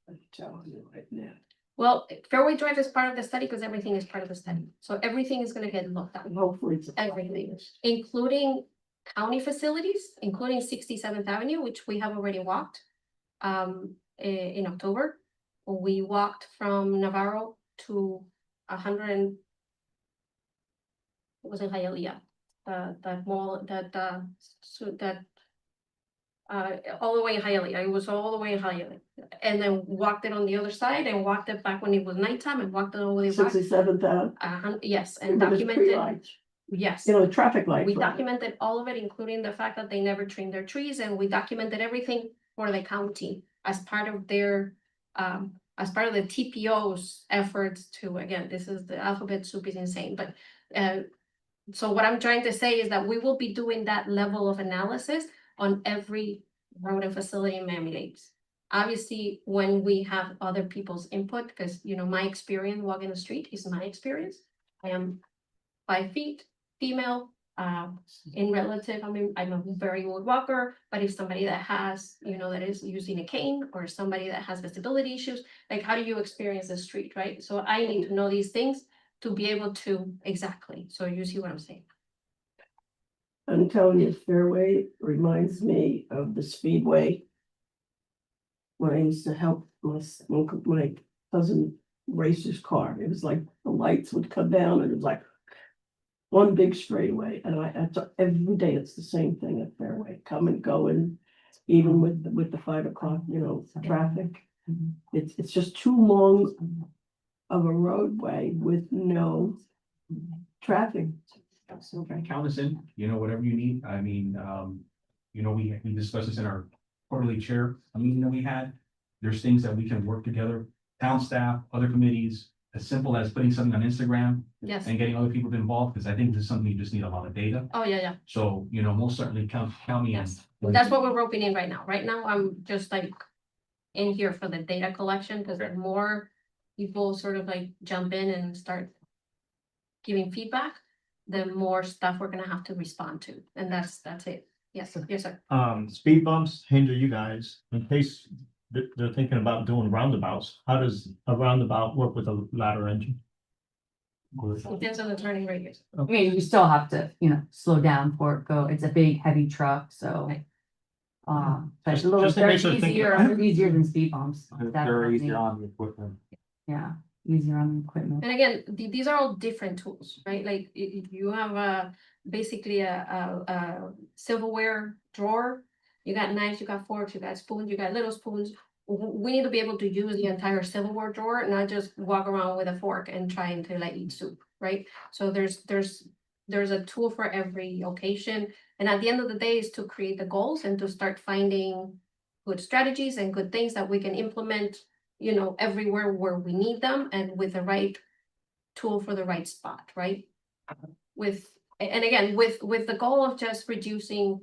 I'm telling you right now. Well, Fairway Drive is part of the study because everything is part of the study. So everything is gonna get looked at, Hopefully it's. everything, including county facilities, including 67th Avenue, which we have already walked. In October, we walked from Navarro to 100 and. It was in Hialeah, that mall, all the way in Hialeah, it was all the way in Hialeah. And then walked it on the other side and walked it back when it was nighttime and walked it all the way back. 67th Ave. Yes, and But there's documented, pre-lights, yes. you know, traffic lights. We right? documented all of it, including the fact that they never trimmed their trees, and we documented everything for the county as part of their, as part of the TPO's efforts to, again, this is the alphabet soup is insane, but, so what I'm trying to say is that we will be doing that level of analysis on every road and facility in Miami-Dade. Obviously, when we have other people's input, because, you know, my experience walking the street is my experience. I am 5 feet, female, in relative, I mean, I'm a very old walker, but if somebody that has, you know, that is using a cane or somebody that has visibility issues, like how do you experience the street, right? So I need to know these things to be able to, exactly, so you see what I'm saying. I'm telling you, Fairway reminds me of the Speedway. When I used to help my cousin race his car, it was like the lights would come down and it was like one big straightaway, and every day it's the same thing at Fairway, come and go, and even with the 5 o'clock, you know, traffic. It's just too long of a roadway with no traffic. Count us in, you know, whatever you need. I mean, you know, we discussed this in our quarterly chair, meeting that we had. There's things that we can work together, town staff, other committees, as simple as putting something on Instagram Yes, and getting other people involved, because I think this is something you just need a lot of data. oh, yeah, So, you know, most certainly count me in. yes, that's what we're roping in right now. Right now, I'm just like in here for the data collection, because the more people sort of like jump in and start giving feedback, the more stuff we're gonna have to respond to, and that's it. Yes, yes, sir. Speed bumps hinder you guys in case they're thinking about doing roundabouts. How does a roundabout work with a ladder engine? Depends on the turning radius. I mean, you still have to, you know, slow down for it go, it's a big heavy truck, so. Right. But Just- it's a little, just to they're make sure they're easier, thinking- easier than speed bumps. They're definitely. easier on the equipment. Yeah, easier on the equipment. And again, these are all different tools, right? Like if you have basically a silverware drawer, you got knives, you got forks, you got spoons, you got little spoons. We need to be able to use the entire silverware drawer, not just walk around with a fork and trying to like eat soup, right? So there's a tool for every occasion. And at the end of the day is to create the goals and to start finding good strategies and good things that we can implement, you know, everywhere where we need them and with the right tool for the right spot, right? And again, with the goal of just reducing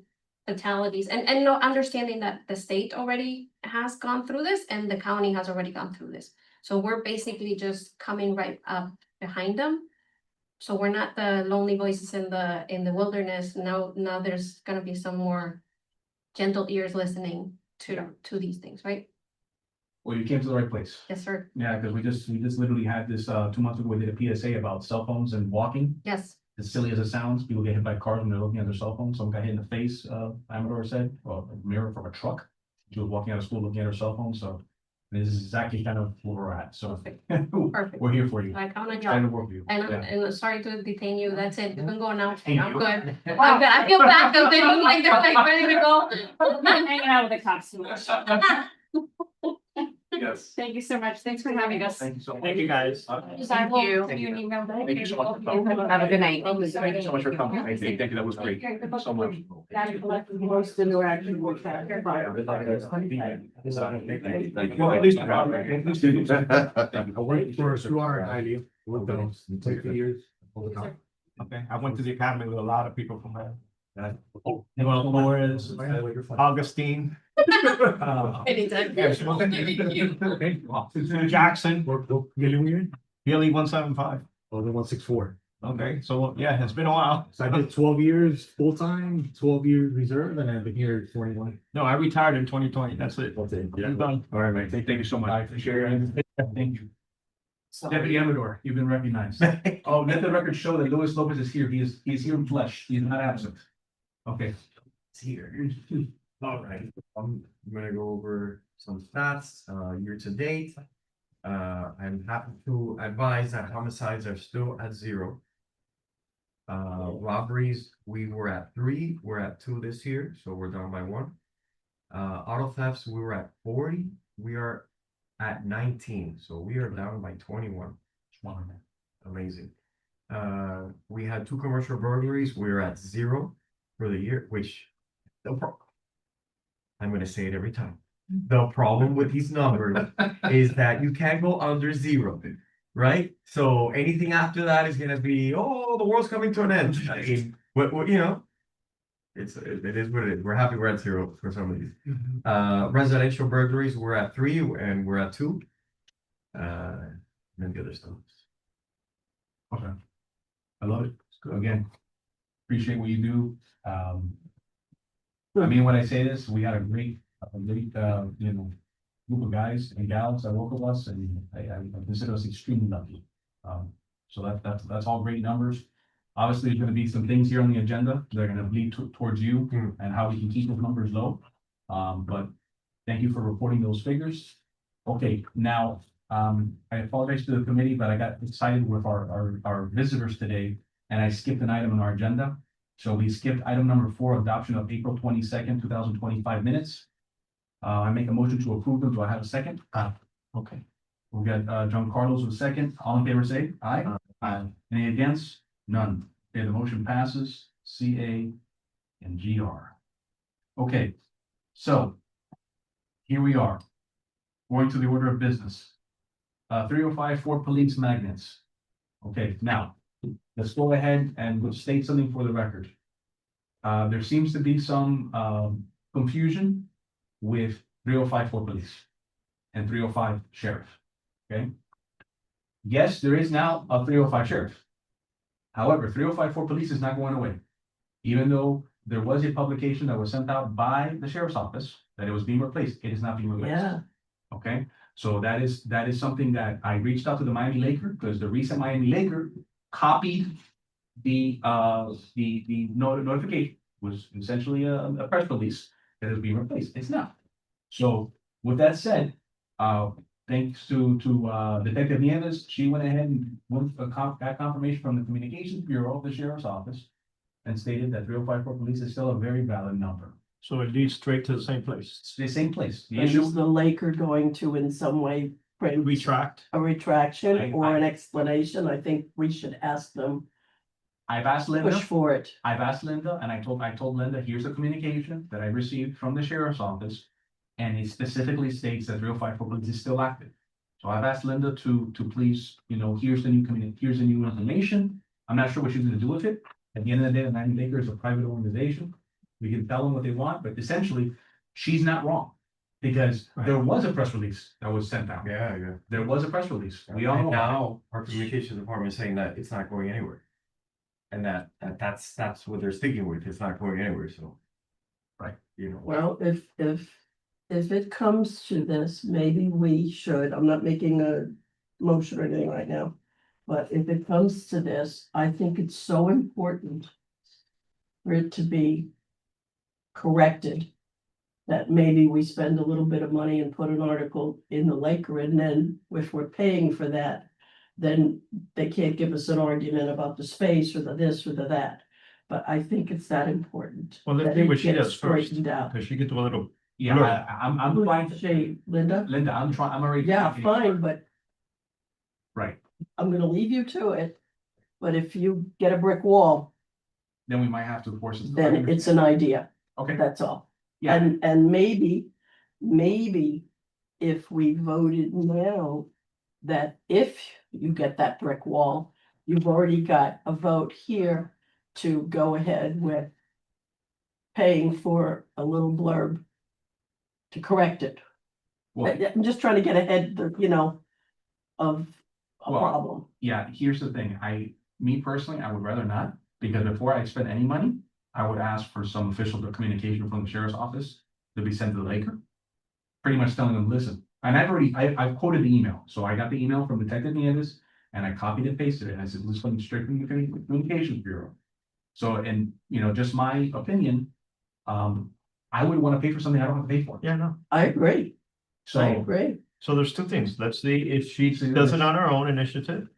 fatalities and no understanding that the state already has gone through this and the county has already gone through this. So we're basically just coming right up behind them. So we're not the lonely voices in the wilderness. Now there's gonna be some more gentle ears listening to these things, right? Well, you came to the right place. Yes, sir. Yeah, because we just literally had this 2 months ago, we did a PSA about cell phones and walking. Yes, As silly as it sounds, people get hit by cars when they're looking at their cell phone. Someone got hit in the face, Amador said, or a mirror from a truck. She was walking out of school looking at her cell phone, so this is exactly kind of where we're at, so. perfect. We're here for you. I count on Trying to you. work with you. And Yeah. and sorry to detain you. That's it. You can go now. Thank I'm you. good. I'm good. I feel bad because they look like they're like ready to go. I'm hanging out with the cops too much. Yes. Thank you so much. Thanks for having us. Thank you so much. Thank you, guys. Thank you. Thank you. Thank you so much. Have a good night. Thank you so much for coming. Thank you. That was great. Thank you so much. Most interaction with that. Well, at least- I worked for Suar and ID, with those, 60 years. all the time. Okay, I went to the academy with a lot of people from there. Well, Flores, Augustine. Anytime. Jackson, Million year? Billy 175. Oh, the 164. Okay, so yeah, it's been a while. So I did 12 years full-time, 12 years reserve, and I've been here 21. No, I retired in 2020. That's it. That's it. I'm done. All right, man. Thank you so much. I appreciate it. Thank you. Deputy Amador, you've been recognized. Oh, let the record show that Luis Lopez is here. He is here in flesh. He is not absent. Okay. It's here. All right, I'm gonna go over some stats, year to date. I'm happy to advise that homicides are still at 0. Robberies, we were at 3, we're at 2 this year, so we're down by 1. Auto thefts, we were at 40, we are at 19, so we are down by 21. Amazing. We had 2 commercial burglaries, we're at 0 for the year, which I'm gonna say it every time. The problem with these numbers is that you can't go under 0, right? So anything after that is gonna be, oh, the world's coming to an end. I mean, what, you know? It is what it is. We're happy we're at 0 for some of these. Residential burglaries, we're at 3 and we're at 2. And then the other stuff. Okay. I love it. Again, appreciate what you do. I mean, when I say this, we had a great, you know, group of guys and gals that work with us, and I consider us extremely lucky. So that's all great numbers. Obviously, there's gonna be some things here on the agenda that are gonna bleed towards you and how we can keep those numbers low. But thank you for reporting those figures. Okay, now, I apologize to the committee, but I got excited with our visitors today, and I skipped an item on our agenda. So we skipped item number 4, adoption of April 22nd, 2025 minutes. I make a motion to approve them. Do I have a second? Okay. We got John Carlos with a second. All in favor, say aye. Aye. Any against? None. Okay, the motion passes. CA and GR. Okay, so here we are. Going to the order of business. 305 Fort Police Magnets. Okay, now, let's go ahead and we'll state something for the record. There seems to be some confusion with 305 Fort Police and 305 Sheriff. Okay. Yes, there is now a 305 Sheriff. However, 305 Fort Police is not going away. Even though there was a publication that was sent out by the Sheriff's Office that it was being replaced, it is not being replaced. Yeah, Okay, so that is something that I reached out to the Miami Laker, because the recent Miami Laker copied the notification, was essentially a press release that it was being replaced. It's not. So with that said, thanks to Detective Nieves, she went ahead and got confirmation from the Communications Bureau of the Sheriff's Office and stated that 305 Fort Police is still a very valid number. So it leads straight to the same place. It's the same place. The is issue, the Laker going to in some way print Retract. a retraction I- or an explanation? I think we should ask them, I've asked push Linda. for it. I've asked Linda, and I told Linda, here's the communication that I received from the Sheriff's Office. And it specifically states that 305 Fort Police is still active. So I've asked Linda to please, here's the new information. I'm not sure what she's gonna do with it. At the end of the day, the Miami Laker is a private organization. We can tell them what they want, but essentially, she's not wrong. Because there was a press release that was sent out. Yeah. There was a press release. We all And know. now our communications department is saying that it's not going anywhere. And that's what they're sticking with. It's not going anywhere, so. Right. Well, if it comes to this, maybe we should, I'm not making a motion or anything right now. But if it comes to this, I think it's so important for it to be corrected. That maybe we spend a little bit of money and put an article in the Laker, and then if we're paying for that, then they can't give us an argument about the space or the this or the that. But I think it's that important. Well, let's that see it what she gets does first, straightened out. because she gets a little, Yeah, I'm trying to, Shay, Linda? Linda, I'm already. Yeah, fine, but Right, I'm gonna leave you to it. But if you get a brick wall, then we might have to force it. then it's an idea, Okay, that's all. yeah, And maybe if we voted now, that if you get that brick wall, you've already got a vote here to go ahead with paying for a little blurb to correct it. well, I'm just trying to get ahead, of a Well, problem. yeah, here's the thing, me personally, I would rather not, because before I spend any money, I would ask for some official communication from the Sheriff's Office to be sent to the Laker. Pretty much telling them, listen, And I've quoted the email, so I got the email from Detective Nieves, and I copied and pasted it, and I said, this is from the Strict Communications Bureau. So, and, you know, just my opinion, I wouldn't wanna pay for something I don't have to pay for. Yeah, no. I agree, I So, agree. So there's two things. Let's see if she does it on her own initiative.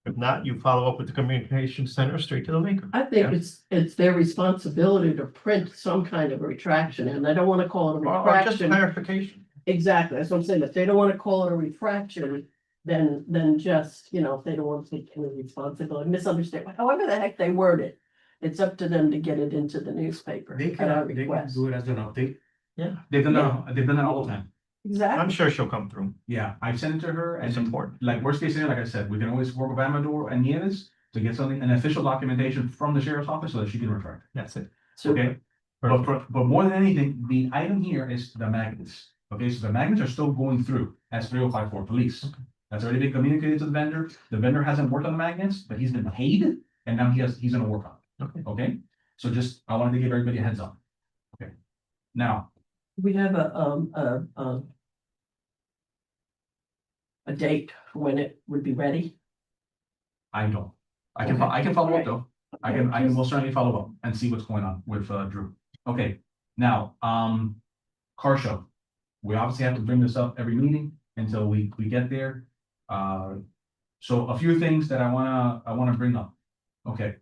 If not, you follow up with the communication center straight to the maker. I think it's their responsibility to print some kind of retraction, and I don't wanna call it a Or just retraction. clarification. Exactly, that's what I'm saying, if they don't wanna call it a retraction, then just, you know, if they don't want to take any responsibility, misunderstand, however the heck they word it. It's up to them to get it into the newspaper They at our can request. do it as an update. they've done that all the time. I'm Exactly, sure she'll come through. Yeah, I've sent it to her, and It's important. like worst case scenario, like I said, we can always work with Amador and Nieves to get something, an official documentation from the sheriff's office so that she can retract. That's it. so, Okay, but more than anything, the item here is the magnets. Okay, so the magnets are still going through as 3054 police. That's already been communicated to the vendor. The vendor hasn't worked on the magnets, but he's been paid, and now he's gonna work on it. Okay. Okay, so just, I wanted to give everybody a heads up. Okay, now, we have a date for when it would be ready. I don't. I can follow up though. I can most certainly follow up and see what's going on with Drew. Okay, now, car show. We obviously have to bring this up every meeting until we get there. So a few things that I wanna bring up. Okay.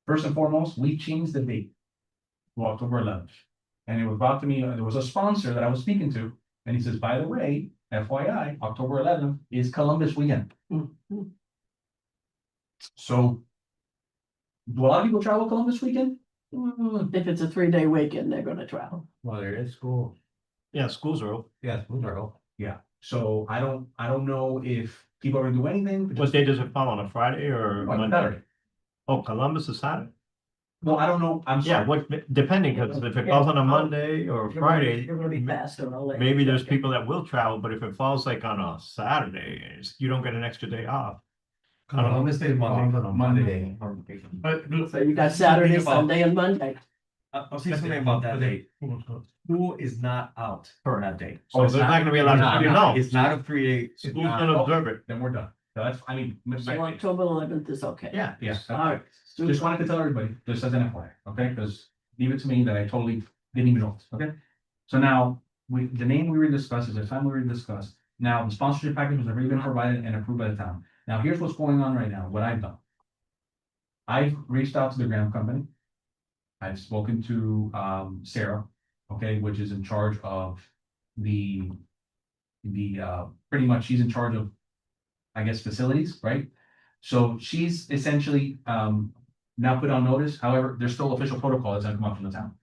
First and foremost, we changed the date to October 11th. And it was brought to me, there was a sponsor that I was speaking to, and he says, by the way, FYI, October 11th is Columbus weekend. Mhm. So do a lot of people travel Columbus weekend? If it's a 3-day weekend, they're gonna travel. Well, there is school. Yeah, schools are open. Yeah, schools are open. Yeah, so I don't know if people are gonna do anything. What day does it fall on, a Friday or On Monday? Saturday. Oh, Columbus is Saturday? Well, I don't know, I'm Yeah, sorry. depending, because if it falls on a Monday or Friday, You're gonna be faster. I'll let you maybe there's check it. people that will travel, but if it falls like on a Saturday, you don't get an extra day off. Columbus Day is Monday. Monday. But So you got Saturday, Sunday, and Monday. I'll say something about that day. School is not out for that day. So there's not gonna be a lot of people, no. It's not a 3-day. Schools can observe it. Then we're done. So that's, I mean. So October 11th is okay. Yeah. Yeah, All right. just wanted to tell everybody, just as an FYI, okay, because leave it to me that I totally didn't even know, okay? So now, the name we were discussing, the time we were discussed, now the sponsorship package has already been provided and approved by the town. Now, here's what's going on right now, what I've done. I've reached out to the grant company. I've spoken to Sarah, okay, which is in charge of the pretty much she's in charge of, I guess, facilities, right? So she's essentially now put on notice, however, there's still official protocol that's gonna come up from the town.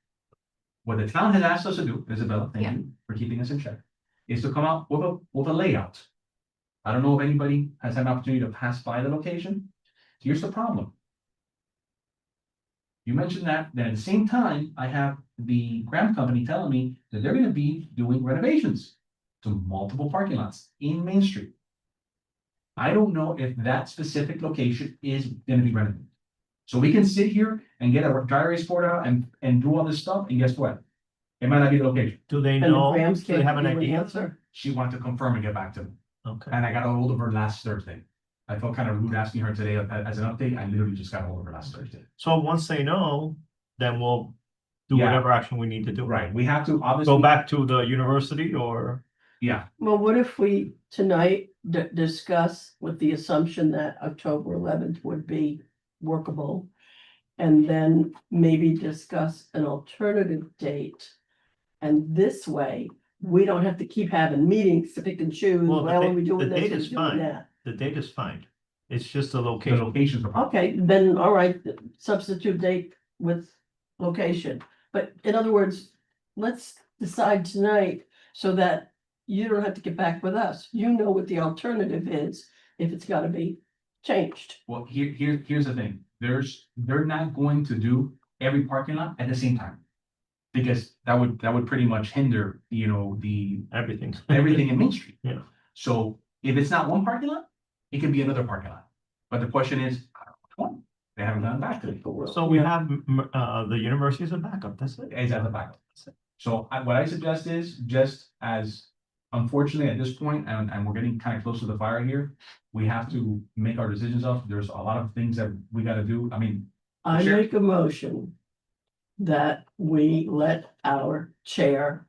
What the town has asked us to do, Isabella, thank you for keeping us in check, is to come out with a layout. I don't know if anybody has had an opportunity to pass by the location. Here's the problem. You mentioned that, then at the same time, I have the grant company telling me that they're gonna be doing renovations to multiple parking lots in Main Street. I don't know if that specific location is gonna be renovated. So we can sit here and get a dry erase board out and do all this stuff, and guess what? It might not be the location. Do they And the know, Rams do they can't have an give you idea? answer. She wanted to confirm and get back to me, Okay. and I got a hold of her last Thursday. I felt kind of rude asking her today as an update. I literally just got a hold of her last Thursday. So once they know, then we'll do Yeah. whatever action we need to do. Right, we have to obviously. Go back to the university or, Yeah, Well, what if we tonight discuss with the assumption that October 11th would be workable? And then maybe discuss an alternative date. And this way, we don't have to keep having meetings to pick and choose, Well, the well, date- are we doing the this, date are we is doing fine. that? the date is fine. It's just the the location. locations are. Okay, then, all right, substitute date with location. But in other words, let's decide tonight so that you don't have to get back with us. You know what the alternative is if it's gotta be changed. Well, here's the thing, they're not going to do every parking lot at the same time. Because that would pretty much hinder, you know, Everything. everything in Main Street. Yeah. So if it's not one parking lot, it could be another parking lot. But the question is, I don't know which one, they haven't gone back to me. So we have, the university as a backup, that's it. Is as a backup. So what I suggest is, just as unfortunately, at this point, and we're getting kind of close to the fire here, we have to make our decisions of, there's a lot of things that we gotta do, I mean, I Sure. make a motion that we let our chair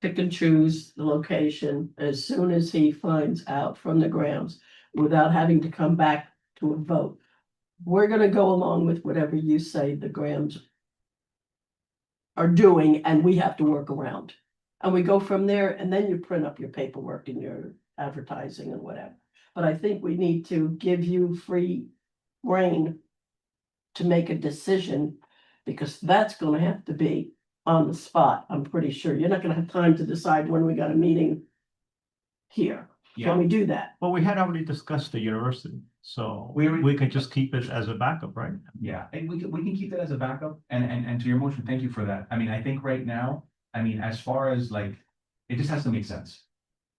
pick and choose the location as soon as he finds out from the Grahams without having to come back to a vote. We're gonna go along with whatever you say the Grahams are doing, and we have to work around. And we go from there, and then you print up your paperwork and your advertising and whatever. But I think we need to give you free rein to make a decision, because that's gonna have to be on the spot, I'm pretty sure. You're not gonna have time to decide when we got a meeting here. Can yeah, we do that? Well, we had already discussed the university, so We already- we could just keep it as a backup, right? yeah, and we can keep that as a backup, and to your motion, thank you for that. I mean, I think right now, I mean, as far as like, it just has to make sense.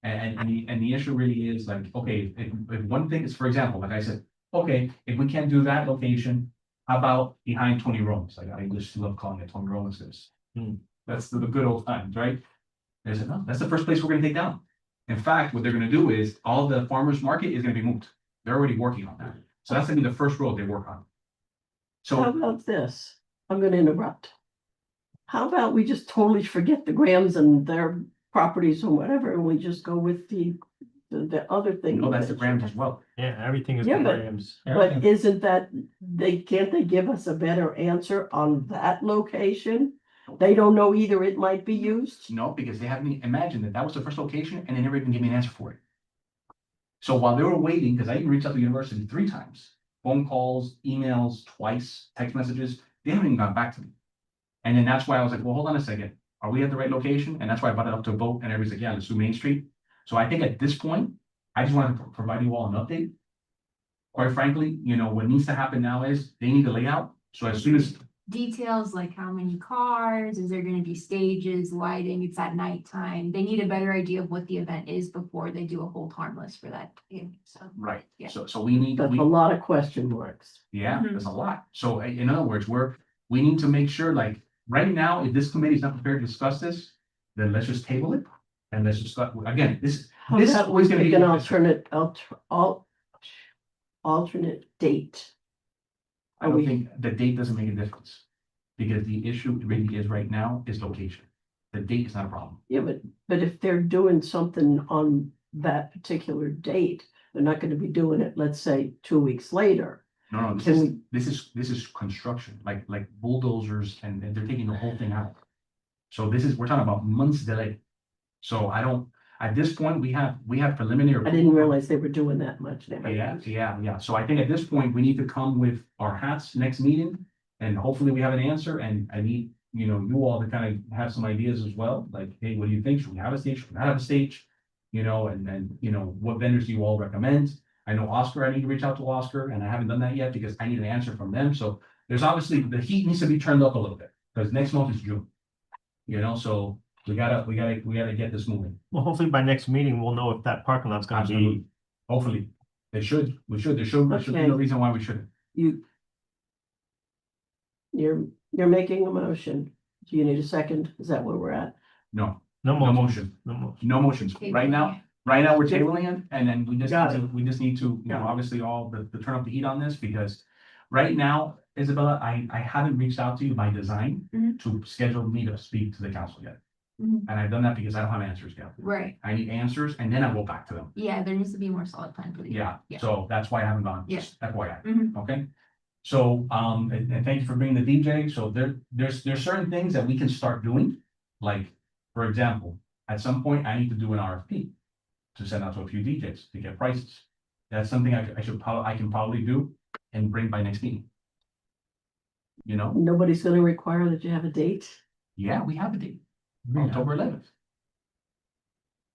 And the issue really is like, okay, if one thing is, for example, like I said, okay, if we can't do that location, how about behind Tony Roma's? Like, I just love calling it Tony Roma's this. That's the good old times, right? There's enough, that's the first place we're gonna take down. In fact, what they're gonna do is, all the farmers market is gonna be moved. They're already working on that. So that's gonna be the first road they work on. How So, about this? I'm gonna interrupt. How about we just totally forget the Grahams and their properties or whatever, and we just go with the other thing? no, you that's the mentioned? Grams as well. Yeah, everything is Yeah, but- Graham's. But isn't that, can't they give us a better answer on that location? They don't know either, it might be used. No, because they haven't imagined that was the first location and they never even gave me an answer for it. So while they were waiting, because I even reached out to the university 3 times, phone calls, emails, twice, text messages, they haven't even got back to me. And then that's why I was like, well, hold on a second, are we at the right location? And that's why I brought it up to a vote, and everybody's like, yeah, let's do Main Street. So I think at this point, I just wanted to provide you all an update. Quite frankly, you know, what needs to happen now is they need a layout, so as soon as, Details like how many cars, is there gonna be stages, lighting, it's at nighttime, they need a better idea of what the event is before they do a hold harmless for that, so. right, Yeah. so we need. That's we- a lot of question marks. Yeah, Mhm. there's a lot. So in other words, we need to make sure, like, right now, if this committee is not prepared to discuss this, then let's just table it. And let's just, again, this, How This is about we always gonna pick be an consistent. alternate date? I don't think the date doesn't make a difference. Because the issue really is right now is location. The date is not a problem. Yeah, but if they're doing something on that particular date, they're not gonna be doing it, let's say, 2 weeks later. No, this Can is, we- this is construction, like bulldozers, and they're taking the whole thing out. So we're talking about months delay. So at this point, we have preliminary. I didn't realize they were doing that much. Never Yeah, mind. yeah. So I think at this point, we need to come with our hats next meeting. And hopefully we have an answer, and I need, you know, you all to kind of have some ideas as well, like, hey, what do you think? Should we have a stage? Should we not have a stage? You know, and then, you know, what vendors do you all recommend? I know Oscar, I need to reach out to Oscar, and I haven't done that yet because I need an answer from them. So there's obviously, the heat needs to be turned up a little bit, because next month is June. You know, so we gotta get this moving. Well, hopefully by next meeting, we'll know if that parking lot's gonna be. Absolutely. Hopefully, there should be Okay. no reason why we shouldn't. You're making a motion. Do you need a second? Is that where we're at? No, No no motion, motion, no motion. no motions. Right now, we're tabling it, and then we just, Got it. we just need to, you know, Got it. obviously all the turn up the heat on this, because right now, Isabella, I haven't reached out to you by design Mhm. to schedule me to speak to the council yet. Mhm. And I've done that because I don't have answers yet. Right, I need answers, and then I go back to them. yeah, there needs to be more solid plan for the. Yeah, Yeah. so that's why I haven't gone, Yeah. just FYI, Mhm. okay? So, and thank you for bringing the DJ, so there's certain things that we can start doing. Like, for example, at some point, I need to do an RFP to send out to a few DJs to get prices. That's something I can probably do and bring by next meeting. You know, Nobody's gonna require that you have a date? yeah, we have a date, October 11th.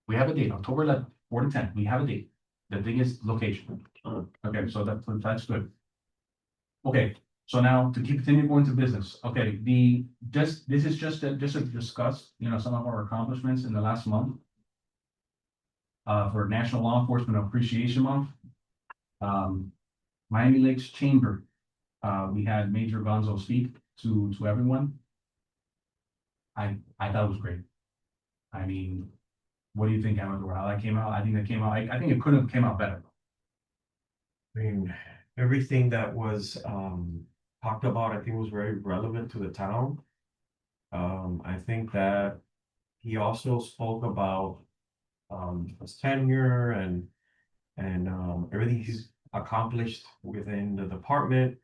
We have a date, October 11th, 4 to 10, we have a date. The thing is location. Okay, so that's good. Okay, so now to continue going to business, okay, this is just to discuss, you know, some of our accomplishments in the last month. For National Law Enforcement Appreciation Month. Miami Lakes Chamber, we had Major Gonzo speak to everyone. I thought it was great. I mean, What do you think, Amador? How that came out? I think that came out, I think it could have came out better. I mean, everything that was talked about, I think was very relevant to the town. I think that he also spoke about his tenure and everything he's accomplished within the department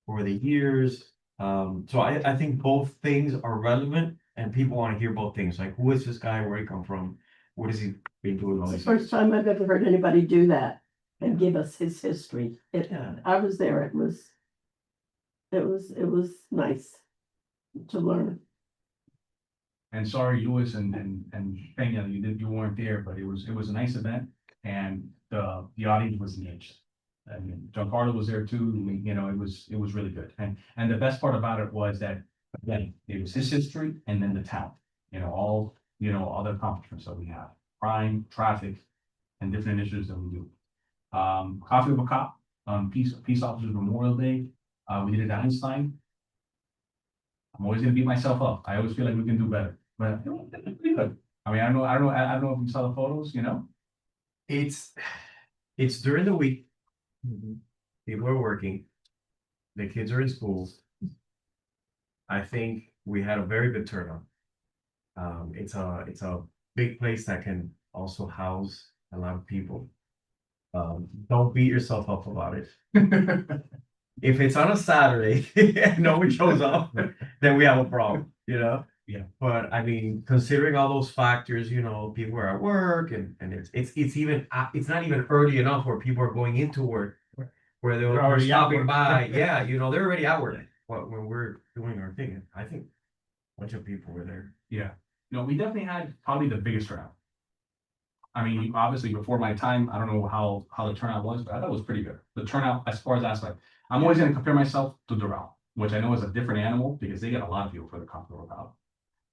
over the years. So I think both things are relevant and people want to hear both things, like who is this guy, where he come from, what has he been doing all It's these the first time I've ever heard anybody do that and give us his history. Yeah. I was there, it was nice to learn. And sorry, Lewis and Peña, you weren't there, but it was a nice event and the audience was engaged. I mean, Giancarlo was there too, you know, it was really good. And the best part about it was that, again, it was his history and then the town, you know, all, you know, other accomplishments that we have, crime, traffic, and different initiatives that we do. Coffee with a Cop, Peace Officers Memorial Day, we did it at Einstein. I'm always gonna beat myself up. I always feel like we can do better, but you know, it's pretty good. I mean, I don't know if you saw the photos, you know? It's during the week. People are working. The kids are in schools. I think we had a very good turnout. It's a big place that can also house a lot of people. Don't beat yourself up about it. If it's on a Saturday and no one shows up, then we have a problem, you know? Yeah. But I mean, considering all those factors, you know, people are at work and it's even, it's not even early enough where people are going into work. Where They're they're already at stopping work. by, yeah, you know, they're already at work. But when we're doing our thing, I think a bunch of people were there. Yeah, no, we definitely had probably the biggest turnout. I mean, obviously before my time, I don't know how the turnout was, but I thought it was pretty good. The turnout, as far as aspect, I'm always gonna compare myself to Doral, which I know is a different animal because they get a lot of people for the Conqueror Cup.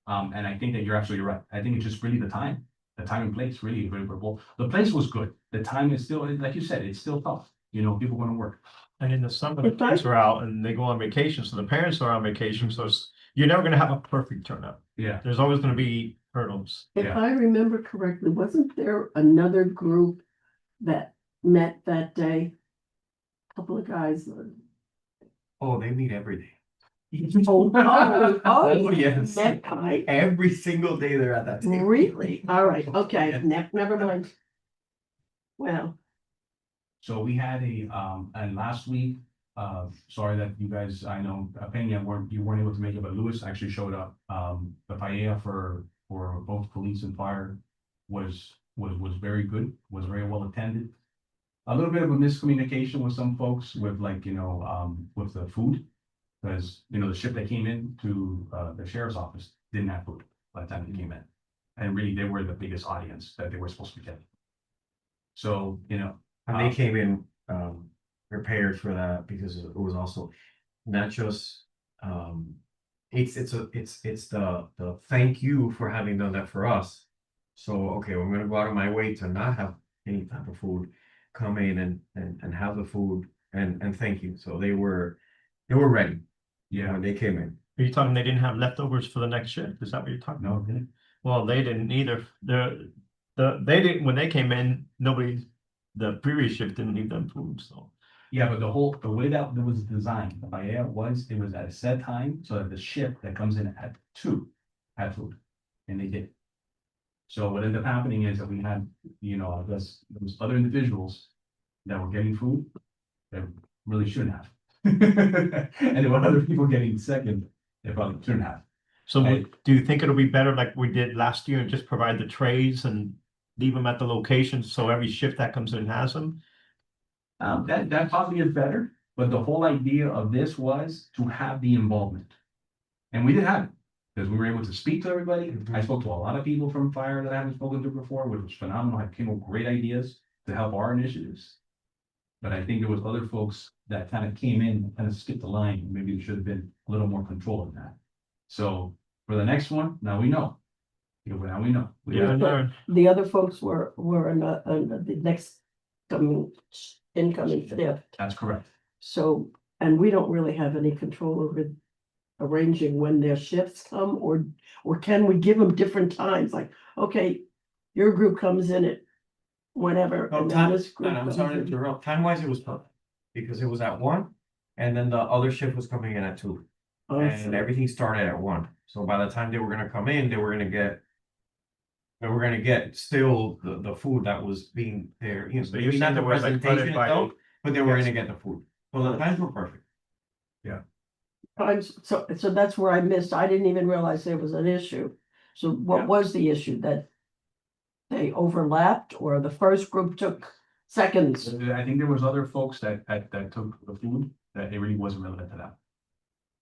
And I think that you're absolutely right. I think it's just really the time and place, really, very well. The place was good. The time is still, like you said, it's still tough. You know, people want to work. And in the summer, the If I- kids are out and they go on vacation, so the parents are on vacation, so you're never gonna have a perfect turnout. Yeah, There's always gonna be hurdles. If Yeah. I remember correctly, wasn't there another group that met that day? Couple of guys. Oh, they meet every day. Oh, yes. met Every single day they're at that table. really? All right, okay, Yeah. never mind. Well, so we had and last week, sorry that you guys, I know, Peña you weren't able to make it, but Lewis actually showed up. The paella for both police and fire was very good, was very well attended. A little bit of a miscommunication with some folks with like, you know, with the food. Because, you know, the ship that came in to the sheriff's office didn't have food by the time they came in. And really, they were the biggest audience that they were supposed to be getting. So, you know. And they came in prepared for that because it was also not just it's the thank you for having done that for us. So okay, I'm gonna go out of my way to not have any type of food, come in and have the food and thank you. So they were ready. Yeah. When they came in. Are you talking they didn't have leftovers for the next shift? Is that what you're talking about? No, they didn't. Well, they didn't either. They didn't, when they came in, the previous shift didn't leave them food, so. Yeah, but the way that it was designed, the paella it was at a set time, so that the ship that comes in at 2 had food, and they did. So what ended up happening is that we had, you know, I guess there was other individuals that were getting food that really shouldn't have. And there were other people getting second, they probably shouldn't have. So Right. do you think it'll be better like we did last year and just provide the trays and leave them at the location so every shift that comes in has them? That probably is better, but the whole idea of this was to have the involvement. And we did have it, because we were able to speak to everybody. I spoke to a lot of people from fire that I haven't spoken to before, which was phenomenal. I came up with great ideas to help our initiatives. But I think there was other folks that kind of came in and kind of skipped the line. Maybe there should have been a little more control in that. So for the next one, now we know. Now we know. Yeah, no, the other folks were in the next incoming shift. That's correct. So, and we don't really have any control over arranging when their shifts come, or can we give them different times? Like, okay, your group comes in at whenever, No, and then time, this group I'm comes sorry to in. interrupt, time wise, it was perfect, because it was at 1, and then the other shift was coming in at 2. Oh, And everything started at 1, so by the time they were gonna come in, they were gonna get. They were gonna get still the food that was being there, you know, So maybe you're saying not the it was, like, presentation flooded by- itself, but they were Yes. gonna get the food, so the times were perfect. So that's where I missed. I didn't even realize there was an issue. So what Yeah. was the issue, that they overlapped, or the first group took seconds? I think there was other folks that took the food, that it really wasn't relevant to them.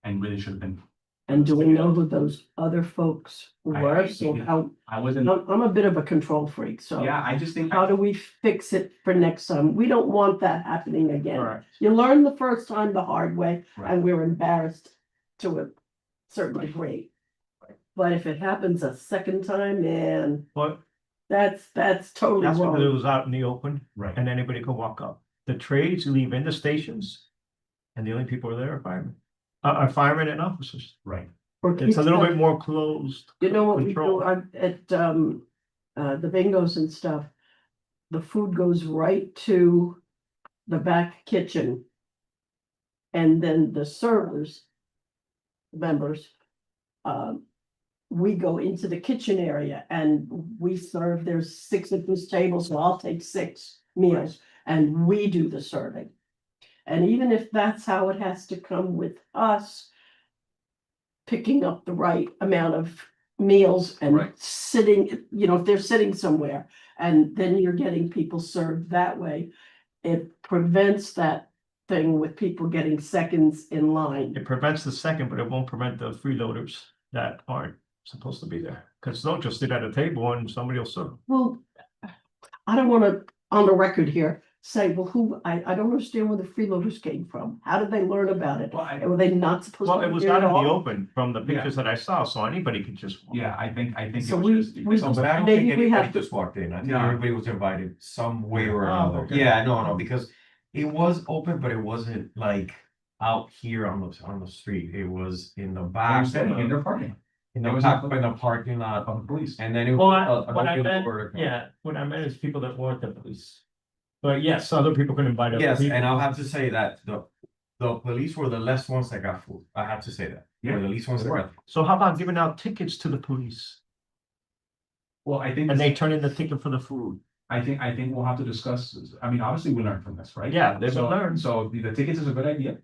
And really should have been, And do we know who those other folks I were? So think- how, I wasn't, I'm a bit of a control freak, so. yeah, I just think. How do we fix it for next time? We don't want that happening again. Correct. You learn the first time the hard way, Right. and we're embarrassed to a certain Right. degree. Right. But if it happens a second time, man, But that's totally that's because it wrong. was out in the open Right. and anybody could walk up. The trades leave in the stations. And the only people are there are firemen. Are firemen and officers. Right. Or It's a keep little that- bit more closed. You know what we control. do at the bingos and stuff? The food goes right to the back kitchen. And then the servers, members, we go into the kitchen area and we serve, there's 6 at this table, so I'll take 6 meals and we do the serving. And even if that's how it has to come with us, picking up the right amount of meals and Right. sitting, you know, if they're sitting somewhere and then you're getting people served that way, it prevents that thing with people getting seconds in line. It prevents the second, but it won't prevent the freeloaders that aren't supposed to be there. Cause they'll just sit at a table and somebody will serve. Well, I don't wanna, on the record here, say, well, I don't understand where the freeloaders came from. How did they learn about it? Well, I, Were they not supposed to? Well, it be was here out at in the all? open from the pictures that I saw, so anybody could just. walk. yeah, I think it So was we- just. So, but I don't Maybe think we have anybody to- just walked in, I think No. everybody was invited some way or Oh, another. okay. Yeah, no, because it was open, but it wasn't like out here on the street, it was in the back. I'm saying, in their parking, In It the was back, in- in the parking lot, of the police. and then it Well, was. what I an open meant, door. yeah, what I meant is people that weren't the police. But yes, other people can invite other Yes, people. and I'll have to say that the police were the less ones that got food, I have to say that, they were the least ones that got. So how about giving out tickets to the police Well, I think, and they turn in the ticket for the food? I think we'll have to discuss, I mean, obviously we learned from this, right? Yeah, they will So- learn. So the tickets is a good idea.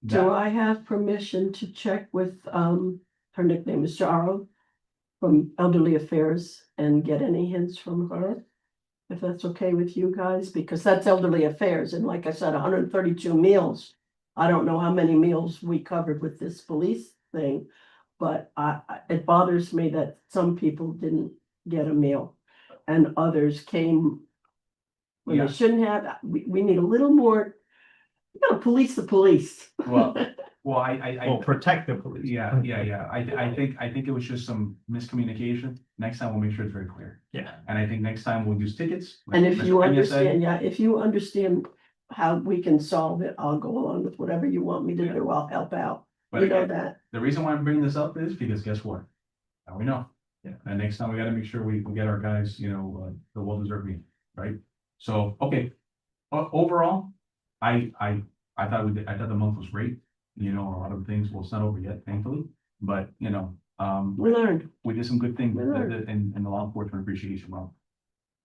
Do I have permission to check with, her nickname is Charo from Elderly Affairs and get any hints from her? If that's okay with you guys, because that's Elderly Affairs, and like I said, 132 meals. I don't know how many meals we covered with this police thing, but it bothers me that some people didn't get a meal. And others came when Yeah. they shouldn't have. We need a little more, you gotta police the police. Well, Well, I. Or protect the police. Yeah. I think it was just some miscommunication. Next time we'll make sure it's very clear. Yeah. And I think next time we'll use tickets. like And if Mr. you Peña said. understand, yeah, if you understand how we can solve it, I'll go along with whatever you want me to do. I'll help out. But You know again, that. the reason why I'm bringing this up is because guess what? Now we know. Yeah. And next time we gotta make sure we get our guys, the well-deserved meal, right? So, okay. Overall, I thought I thought the month was great. A lot of things, well, it's not over yet, thankfully, but, We learned. we did some good things Right. in the law enforcement appreciation month.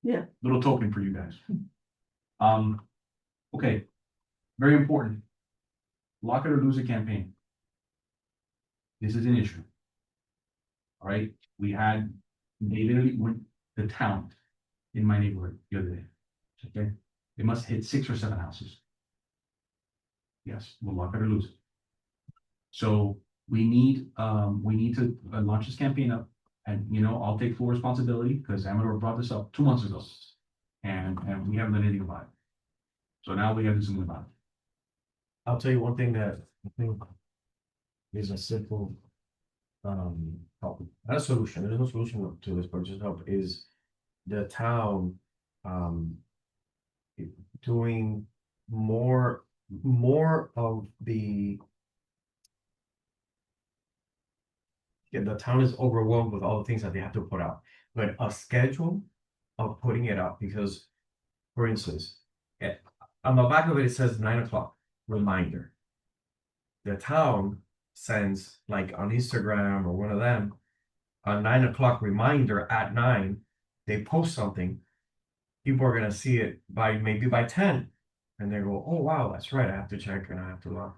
Yeah. Little token for you guys. Okay, very important. Lock it or lose it campaign. This is an issue. All right, they literally went the town in my neighborhood the other day. Okay, they must hit 6 or 7 houses. Yes, we'll lock it or lose it. So we need to launch this campaign up, and I'll take full responsibility because Amador brought this up 2 months ago. And we haven't done anything about it. So now we gotta do something about it. I'll tell you one thing that I think is a simple help, not a solution, there's no solution to this, but just help is the town doing more of the the town is overwhelmed with all the things that they have to put out. but a schedule of putting it up, because, for instance, on the back of it, it says 9 o'clock reminder. The town sends, like on Instagram or one of them, a 9 o'clock reminder at 9, they post something. People are gonna see it maybe by 10, and they go, oh wow, that's right, I have to check and I have to lock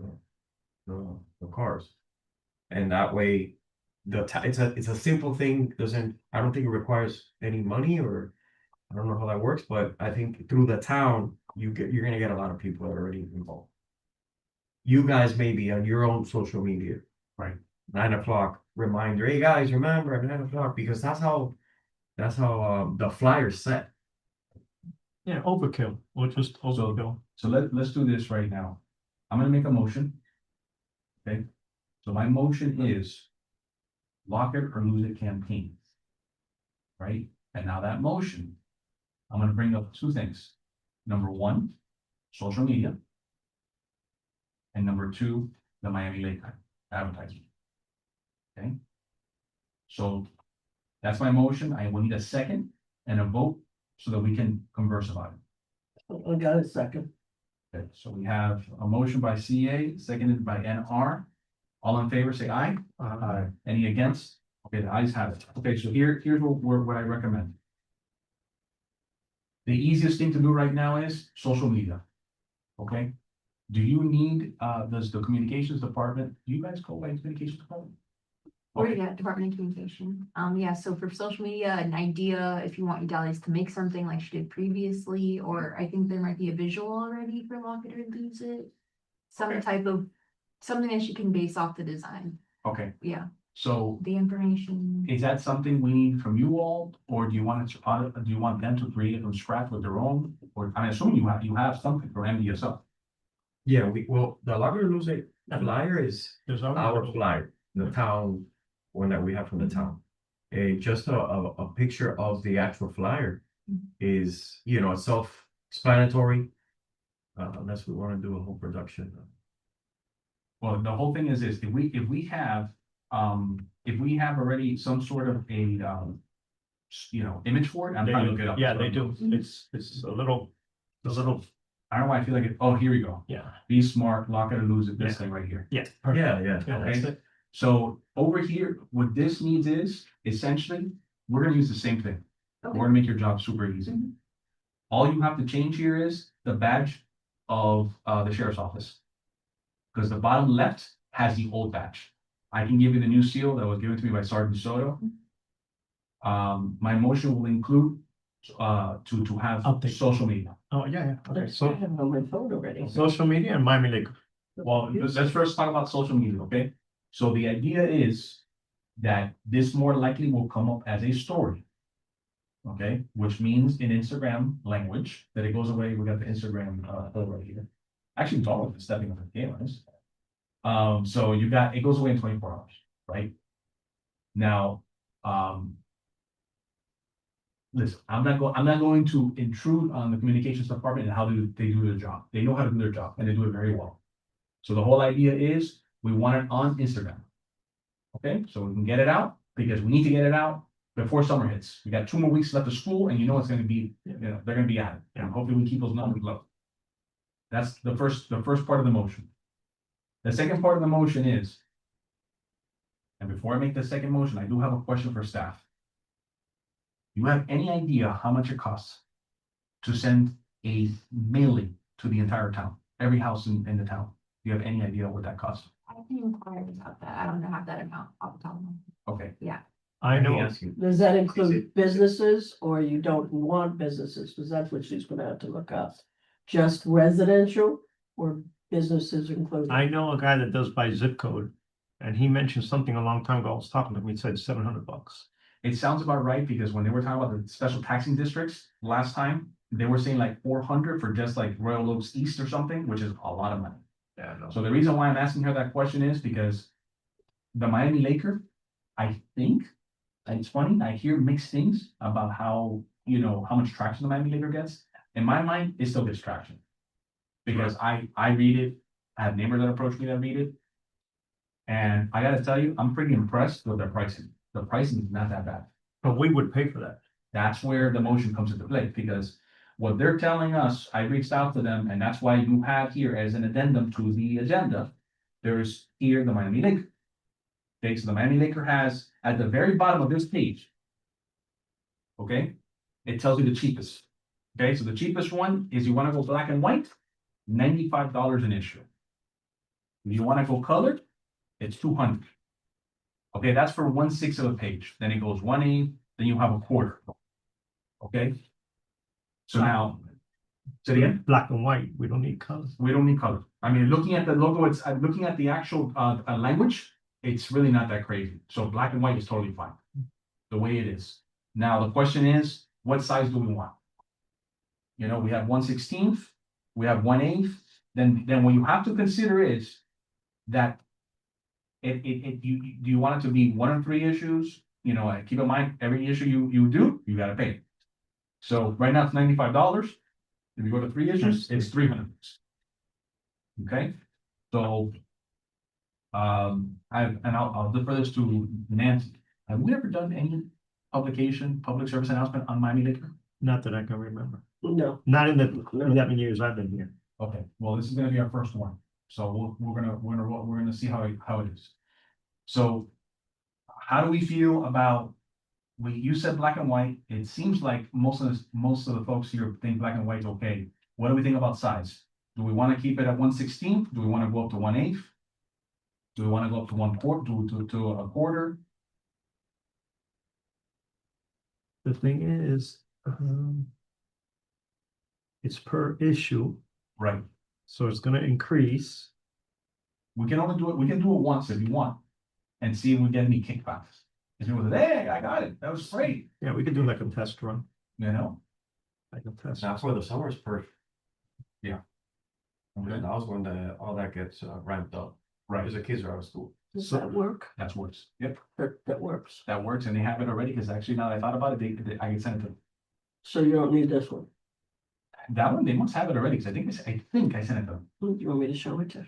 the cars. And that way, it's a simple thing, I don't think it requires any money, or I don't know how that works, but I think through the town, you're gonna get a lot of people that are already involved. You guys maybe on your own social media. Right. 9 o'clock reminder, hey guys, remember at 9 o'clock, because that's how the flyer's set. Yeah, overkill, or just overkill. So let's do this right now. I'm gonna make a motion. Okay, so my motion is lock it or lose it campaign. Right, and now that motion, I'm gonna bring up two things. Number one, social media. And number two, the Miami Lake advertising. Okay. So that's my motion. I will need a second and a vote so that we can converse about it. I got a second. Okay, so we have a motion by CA, seconded by NR. All in favor, say aye. Aye. Any against? Okay, the ayes have it. Okay, so here's what I recommend. The easiest thing to do right now is social media. Okay? Do you need, does the communications department, do you guys go by communications department? Or Okay. yeah, Department of Communication. Yeah, so for social media, an idea, if you want your Dallies to make something like she did previously, or I think there might be a visual already for Lock It or Lose It. Some Okay. type of, something that she can base off the design. Okay, Yeah, so the information. is that something we need from you all, or do you want do you want them to create it from scratch with their own? Or I'm assuming you have something from MDSO. Yeah, the Lock It or Lose It flyer is There's our already. flyer, the town one that we have from the town. Just a picture of the actual flyer is, self-explanatory. Unless we want to do a whole production. Well, the whole thing is this, if we have already some sort of a, image for it, I'm trying to look it up. Yeah, they do. It's a little, I don't know why I feel like oh, here we go. yeah, Be smart, lock it or lose it, this Yeah. thing right here. yeah. Yeah, yeah. Yeah, that's Okay. it. So over here, what this needs is essentially, we're gonna use the same thing. Okay. We're gonna make your job super easy. Mhm. All you have to change here is the badge of the sheriff's office. Because the bottom left has the old badge. I can give you the new seal that was given to me by Sergeant Soto. My motion will include to have Update. social media. Oh, yeah. Okay, I so have it on my phone already. social media and Miami Lake. Well, let's first talk about social media, okay? So the idea is that this more likely will come up as a story. Okay, which means in Instagram language, that it goes away, we got the Instagram hole right here. Actually, it's all of it stepping up the cameras. So it goes away in 24 hours, right? Now, listen, I'm not going to intrude on the communications department and how they do their job. They know how to do their job and they do it very well. So the whole idea is we want it on Instagram. Okay, so we can get it out because we need to get it out before summer hits. We got 2 more weeks left of school and it's gonna be, they're gonna be at it. And hopefully we keep those numbers low. That's the first part of the motion. The second part of the motion is, and before I make the second motion, I do have a question for staff. You have any idea how much it costs to send a mailing to the entire town, every house in the town? Do you have any idea what that costs? I can inquire about that. I don't have that amount off the top of my head. Okay, I Let me know, ask you. Does that include businesses or you don't want businesses? Because that's what she's gonna have to look up. Just residential or businesses included? I know a guy that does by zip code. And he mentioned something a long time ago. I was talking to him, he said $700. it sounds about right because when they were talking about the special taxing districts last time, they were saying like 400 for just like Royal Oaks East or something, which is a lot of money. Yeah, no. So the reason why I'm asking her that question is because the Miami Laker, I think, and it's funny, I hear mixed things about how much traction the Miami Laker gets. In my mind, it still gets traction. Because I read it, I have neighbors that approach me that read it. And I gotta tell you, I'm pretty impressed with their pricing. The pricing is not that bad. But we would pay for that. That's where the motion comes into play, because what they're telling us, I reached out to them, and that's why you have here as an addendum to the agenda. There's here the Miami Lake. Okay, so the Miami Laker has at the very bottom of this page. Okay, it tells you the cheapest. Okay, so the cheapest one is you wanna go black and white, $95 an issue. If you wanna go colored, it's 200. Okay, that's for 1/6 of a page, then it goes 1/8, then you have a quarter. Okay? So now, say it again, Black and white, we don't need colors. we don't need color. I mean, looking at the logo, it's, looking at the actual, language, it's really not that crazy. So black and white is totally fine. The way it is. Now, the question is, what size do we want? You know, we have 1/16, we have 1/8, then what you have to consider is that do you want it to be 1 or 3 issues? You know, keep in mind, every issue you do, you gotta pay. So right now it's $95. If you go to 3 issues, it's $300. Okay, so. I'll defer this to Nancy. Have we ever done any public service announcement on Miami Laker? Not that I can remember. No, Not in the 11 years I've been here. Okay, well, this is gonna be our first one, so we're gonna see how it is. So, how do we feel about, you said black and white, it seems like most of the folks here think black and white's okay. What do we think about size? Do we wanna keep it at 1/16? Do we wanna go up to 1/8? Do we wanna go up to 1/4, to a quarter? The thing is, it's per issue, Right, so it's gonna increase. we can do it once if you want, and see if we get any kickbacks. If you was, hey, I got it, that was great, Yeah, we could do like a test run, you know? like a test. Now for the summer's perfect. Okay. And that was when all that gets ramped up, Right, because the kids are out of school. does So- that work? that's works, yep, That works. that works, and they have it already, because actually now that I thought about it, I can send it to them. So you don't need this one. That one, they must have it already, because I think I sent it to them. Do you want me to show it to you?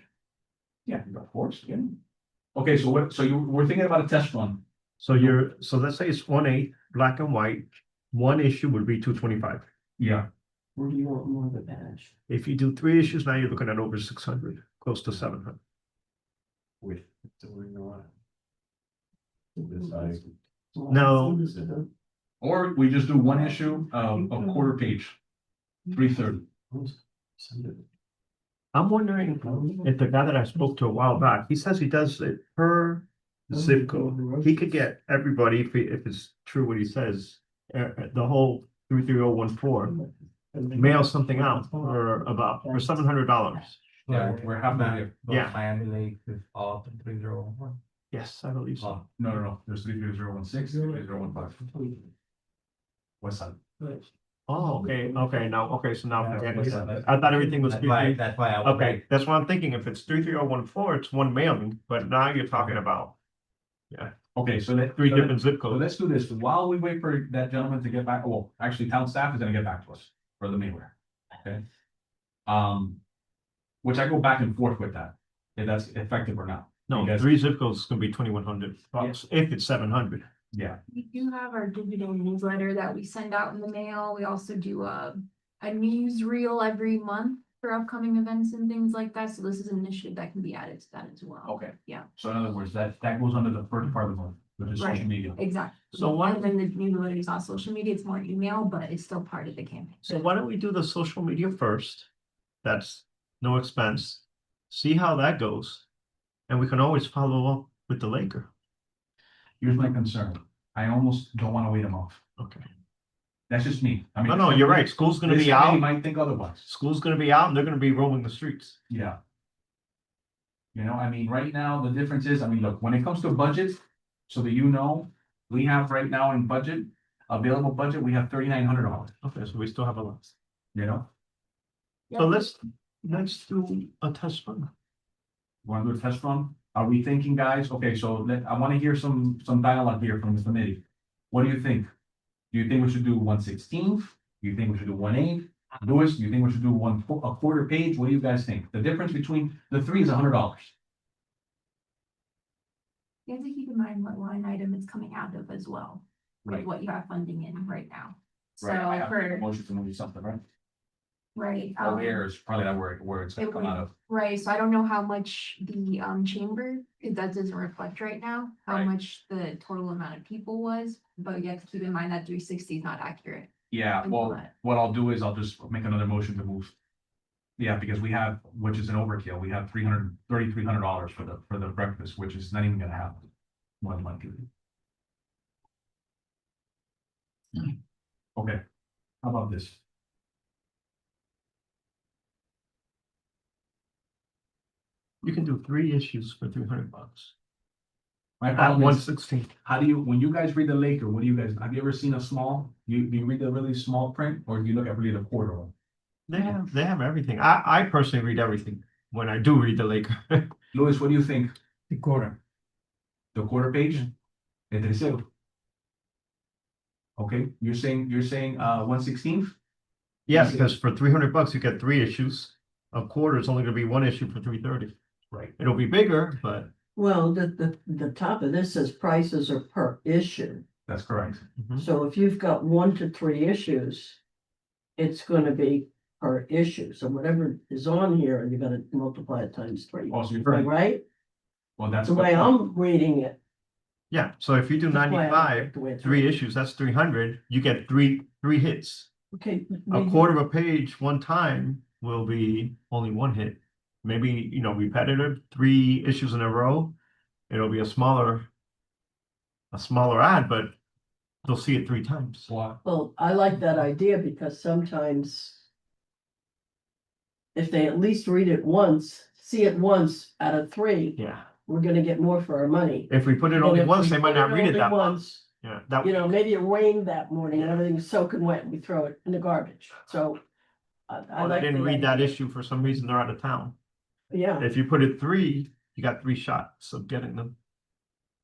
Yeah, of course, yeah. Okay, so we're thinking about a test run. So so let's say it's 1/8, black and white, one issue would be 225. Yeah. Or do you want more of a badge? If you do 3 issues, now you're looking at over 600, close to 700. With, this size. No. Or we just do one issue of a quarter page, 330. I'm wondering if the guy that I spoke to a while back, he says he does it per zip code. He could get everybody, if it's true what he says, the whole 33014, mail something out for $700. Yeah, we're halfway there. Yeah. Miami Lake is off in 3011. Yes, I believe so. No, there's 33016, 33015. West side. Oh, okay, so now, Yeah, forget what's it. that? I thought everything was. That's why I. Okay, that's what I'm thinking. If it's 33014, it's one mailing, but now you're talking about Okay, so 3 different zip So codes. let's do this, while we wait for that gentleman to get back, well, actually, town staff is gonna get back to us for the mailer, okay? Which I go back and forth with that, if that's effective or not. No, because- 3 zip codes is gonna be $2,100 if it's 700. Yeah, We do have our digital newsletter that we send out in the mail. We also do a newsreel every month for upcoming events and things like that. So this is an initiative that can be added to that as well. okay. Yeah. So in other words, that goes under the first part of the month, which is social Right. media. Exactly. So why- And then the newsletter is on social media. It's more email, but it's still part of the campaign. So why don't we do the social media first? That's no expense. See how that goes. And we can always follow up with the Laker. Here's my concern, I almost don't wanna wait them off, Okay. that's just me. I mean. No, you're right. School's gonna this be committee out. Might think otherwise. School's gonna be out and they're gonna be roaming the streets. Yeah. You know, I mean, right now, the difference is, I mean, look, when it comes to budget, so that you know, we have right now in budget, available budget, we have $3,900, Okay, so we still have a lot. you know? So let's do a test run. Wanna do a test run? Are we thinking, guys? Okay, so I wanna hear some dialogue here from the committee. What do you think? Do you think we should do 1/16? Do you think we should do 1/8? Louis, do you think we should do a quarter page? What do you guys think? The difference between the 3 is $100. You have to keep in mind what line item it's coming out of as well. with Right. what you have funding in right now. So Right, I have a for, motion to move something, right? right. Oh, here is probably that where it's gonna It come would- out of. Right, so I don't know how much the chamber, if that doesn't reflect right now, how Right. much the total amount of people was, but you have to keep in mind that 360 is not accurate. Yeah, well, But- what I'll do is I'll just make another motion to move. Yeah, because we have, which is an overkill, we have $3,300 for the breakfast, which is not even gonna happen. More than likely. Okay, how about this? You can do 3 issues for $300. My At problem is, 116. how do you, when you guys read the Laker, what do you guys, have you ever seen a small? Do you read the really small print, or do you look at really the quarter one? They have everything. I personally read everything when I do read the Laker. Louis, what do you think? The quarter. The quarter page? El tercero. Okay, you're saying 1/16? Yeah, because for $300 you get 3 issues. A quarter is only gonna be 1 issue for $330. Right. It'll be bigger, but Well, the top of this says prices are per issue. That's correct. So if you've got 1 to 3 issues, it's gonna be per issue. So whatever is on here, you're gonna multiply it times 3. Also, you're Right, right. right? Well, that's The way I'm reading it. yeah, so if you do That's why I 95, like the way it's 3 written. issues, that's 300. You get three hits. Okay. A maybe- quarter of a page one time will be only 1 hit. Maybe, repetitive, 3 issues in a row. It'll be a smaller ad, but they'll see it 3 times. Well, I like that idea because sometimes if they at least read it once, see it once out of 3, Yeah, we're gonna get more for our money. if we put it And only if once, we they might put not read it only that much. once, Yeah, that, maybe it rained that morning and everything's soaking wet and we throw it in the garbage. So I or they like. didn't the read that idea. issue for some reason, they're out of town. Yeah, If you put it 3, you got 3 shots of getting them.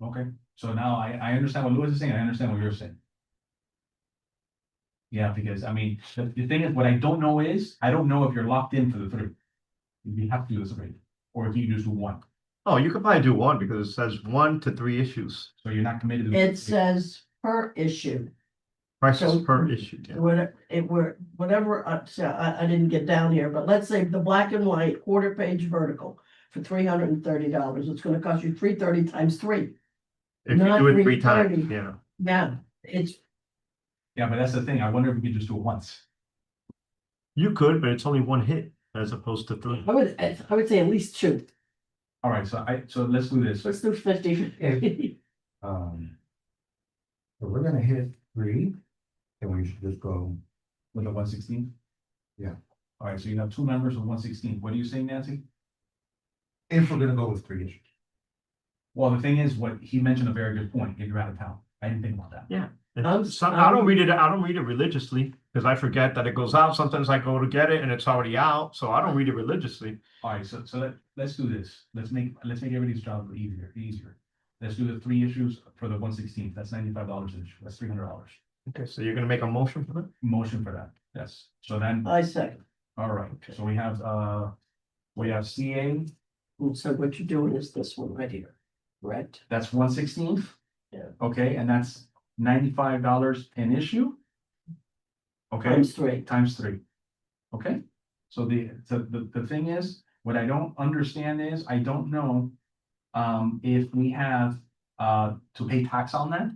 Okay, so now I understand what Louis is saying, I understand what you're saying. Yeah, because I mean, the thing is, what I don't know is, I don't know if you're locked in for the 3. If you have to do the 3, or if you just do 1, Oh, you could probably do 1 because it says 1 to 3 issues. so you're not committed to. it says per issue. Prices So- per issue. Yeah. Whatever, so I didn't get down here, but let's say the black and white quarter page vertical for $330, it's gonna cost you $330 times 3. If you Not do it 3 times, 330. yeah. Yeah, it's, Yeah, but that's the thing, I wonder if we could just do it once. You could, but it's only 1 hit as opposed to 3. I would say at least 2. All right, so let's do this. Let's do 50. So we're gonna hit 3, then we should just go. With the 1/16? Yeah. All right, so you have 2 members of 1/16, what are you saying, Nancy? If we're gonna go with 3 issues. Well, the thing is, what he mentioned a very good point, if you're out of town, I didn't think about that. I don't read it religiously because I forget that it goes out. Sometimes I go to get it and it's already out, so I don't read it religiously. All right, so let's do this. Let's make everybody's job easier. Let's do the 3 issues for the 1/16. That's $95 each. That's $300. Okay, so you're gonna make a motion for that? Motion for that. Yes. So then, I second. all right, so we have CA, And so what you're doing is this one right here, right? that's 1/16. Yeah. Okay, and that's $95 an issue. Okay. Times 3. Times 3. Okay, so the thing is, what I don't understand is, I don't know. If we have to pay tax on that.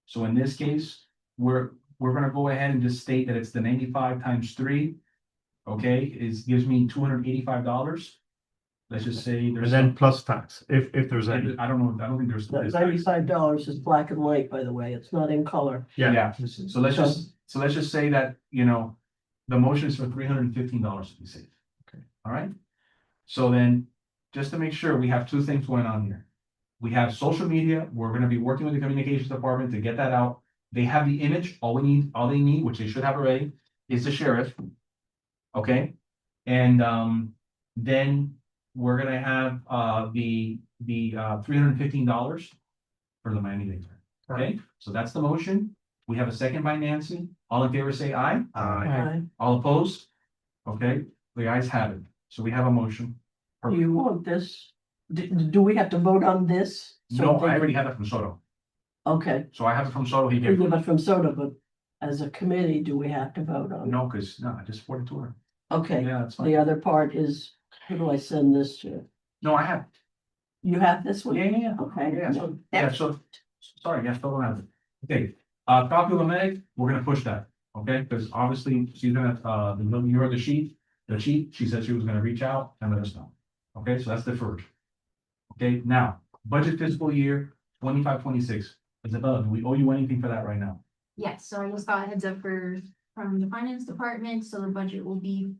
So in this case, we're gonna go ahead and just state that it's the 95 times 3. Okay, gives me $285. Let's just say And there's. then plus tax, if there's any. I don't know, I don't think there's. That $95 is black and white, by the way. It's not in color. Yeah, so let's just say that, the motion is for $315 to be safe. Okay. All right? So then, just to make sure, we have 2 things going on here. We have social media, we're gonna be working with the communications department to get that out. They have the image, all they need, which they should have already, is the sheriff. Okay? And, then we're gonna have, the $315 for the Miami Dade. Okay, so that's the motion. We have a second by Nancy. All in favor, say aye. Aye. All opposed? Okay, the ayes have it. So we have a motion. Do you want this? Do we have to vote on this? So No, they- I already have it from Soto. Okay, So I have it from Soto, he gave, but from Soda, but as a committee, do we have to vote on? it? no, I just forwarded to her. Okay, Yeah, that's the fine. other part is, who do I send this to? No, I have. You have this one? Yeah. Okay. So, sorry, yeah, still don't have it. Okay, copy of the minute, we're gonna push that, okay, because obviously she's gonna, you heard the sheet, she said she was gonna reach out and let us know. Okay, so that's deferred. Okay, now, budget fiscal year 25-26. Isabella, do we owe you anything for that right now? Yes, so I just got a heads up from the finance department, so the budget will be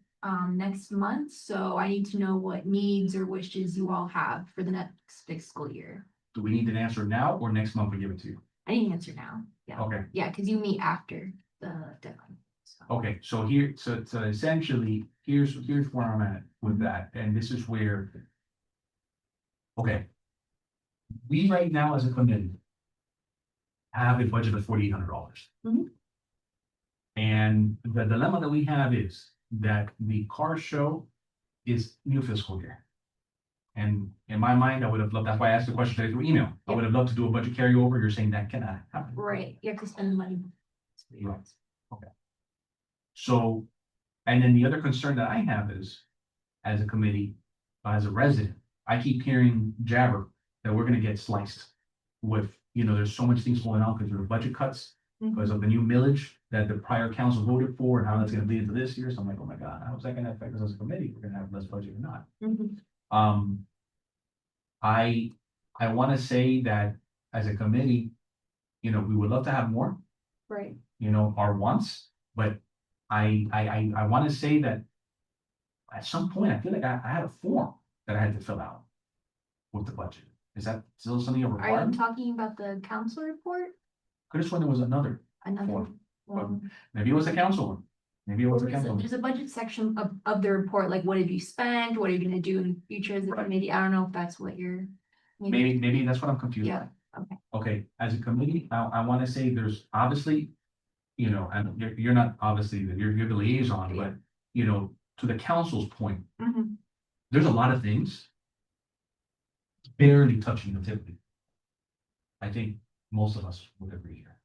next month, so I need to know what needs or wishes you all have for the next fiscal year. Do we need an answer now or next month we give it to you? I need an answer now, yeah, Okay, yeah, because you meet after the deadline. So. okay, so here, so essentially, here's where I'm at with that, and this is where. Okay. We right now as a committee. Have a budget of $4,800. Mhm. And the dilemma that we have is that the car show is new fiscal year. And in my mind, I would have loved, that's why I asked the question today through email. I would have loved to do a budget carryover. You're saying that cannot happen. Right, you have to spend the money. Right. So, and then the other concern that I have is, as a committee, as a resident, I keep hearing jabber that we're gonna get sliced with, there's so much things going on because there are budget cuts, because of the new millage that the prior council voted for and how that's gonna lead into this year. So I'm like, oh my God, how is that gonna affect us as a committee? We're gonna have less budget or not. Mhm. I wanna say that as a committee, we would love to have more, Right, our wants, but I wanna say that at some point, I feel like I had a form that I had to fill out with the budget. Is that still something a are you requirement? talking about the council report? Could have sworn there was another, Another Form. one? maybe it was a council one. Maybe it was a council one. There's a budget section of the report, like what have you spent, what are you gonna do in future as a Right. committee, I don't know if that's what you're. Maybe that's what I'm confused Yeah, by. okay. Okay, as a committee, I wanna say there's obviously, and you're not obviously, you're the liaison, but, to the council's point, Mhm. there's a lot of things barely touching the tip. I think most of us would agree here.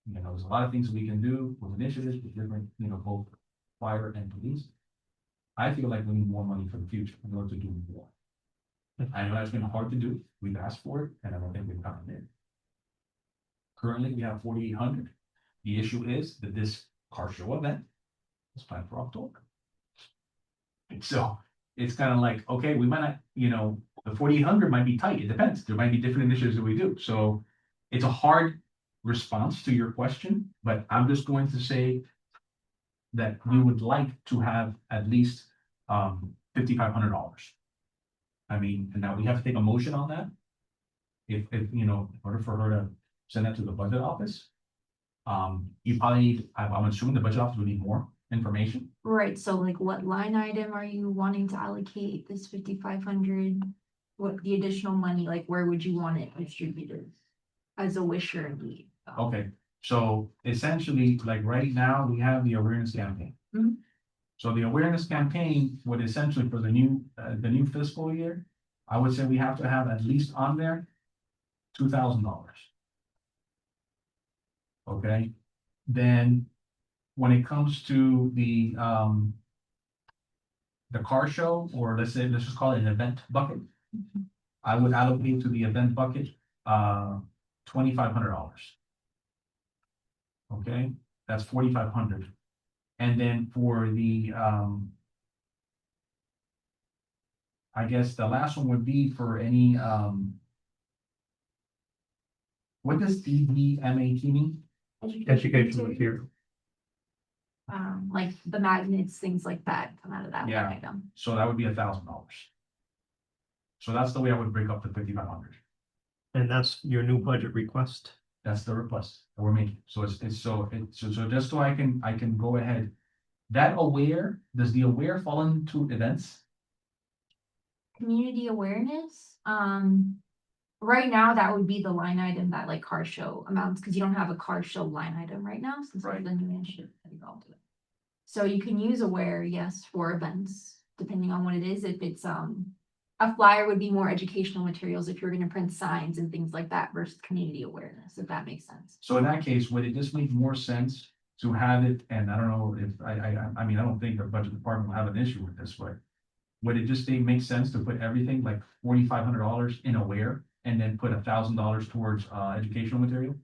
There's a lot of things we can do with initiatives, with different, both fire and police. I feel like we need more money for the future in order to do more. I know that's been hard to do. We've asked for it, and I don't think we've gotten it. Currently, we have 4,800. The issue is that this car show event is planned for October. And so it's kind of like, okay, we might not, the 4,800 might be tight. It depends. There might be different initiatives that we do. So it's a hard response to your question, but I'm just going to say that we would like to have at least $5,500. I mean, and now we have to take a motion on that. If in order for her to send that to the budget office. You probably need, I'm assuming the budget office would need more information. Right, so like what line item are you wanting to allocate this 5,500? What the additional money, like where would you want it distributed? As a wish or a need? Okay, so essentially, like right now, we have the awareness campaign. Mhm. So the awareness campaign would essentially for the new fiscal year, I would say we have to have at least on there $2,000. Okay, then when it comes to the car show, or let's just call it an event bucket. I would allocate to the event bucket, $2,500. Okay, that's 4,500. And then for the, I guess the last one would be for any, what does DDMAT mean? Education material. Like the magnets, things like that come out of that Yeah. line item. So that would be $1,000. So that's the way I would break up the 5,500. And that's your new budget request. That's the request that we're making. So so just so I can go ahead. That does the aware fall into events? Community awareness, right now, that would be the line item that like car show amounts, because you don't have a car show line item right now, since Right. the new initiative that involved it. So you can use aware, yes, for events, depending on what it is, if it's a flyer would be more educational materials if you're gonna print signs and things like that versus community awareness, if that makes sense. So in that case, would it just make more sense to have it, and I don't know if, I mean, I don't think the budget department will have an issue with this, but would it just make sense to put everything like $4,500 in Aware and then put $1,000 towards, educational material?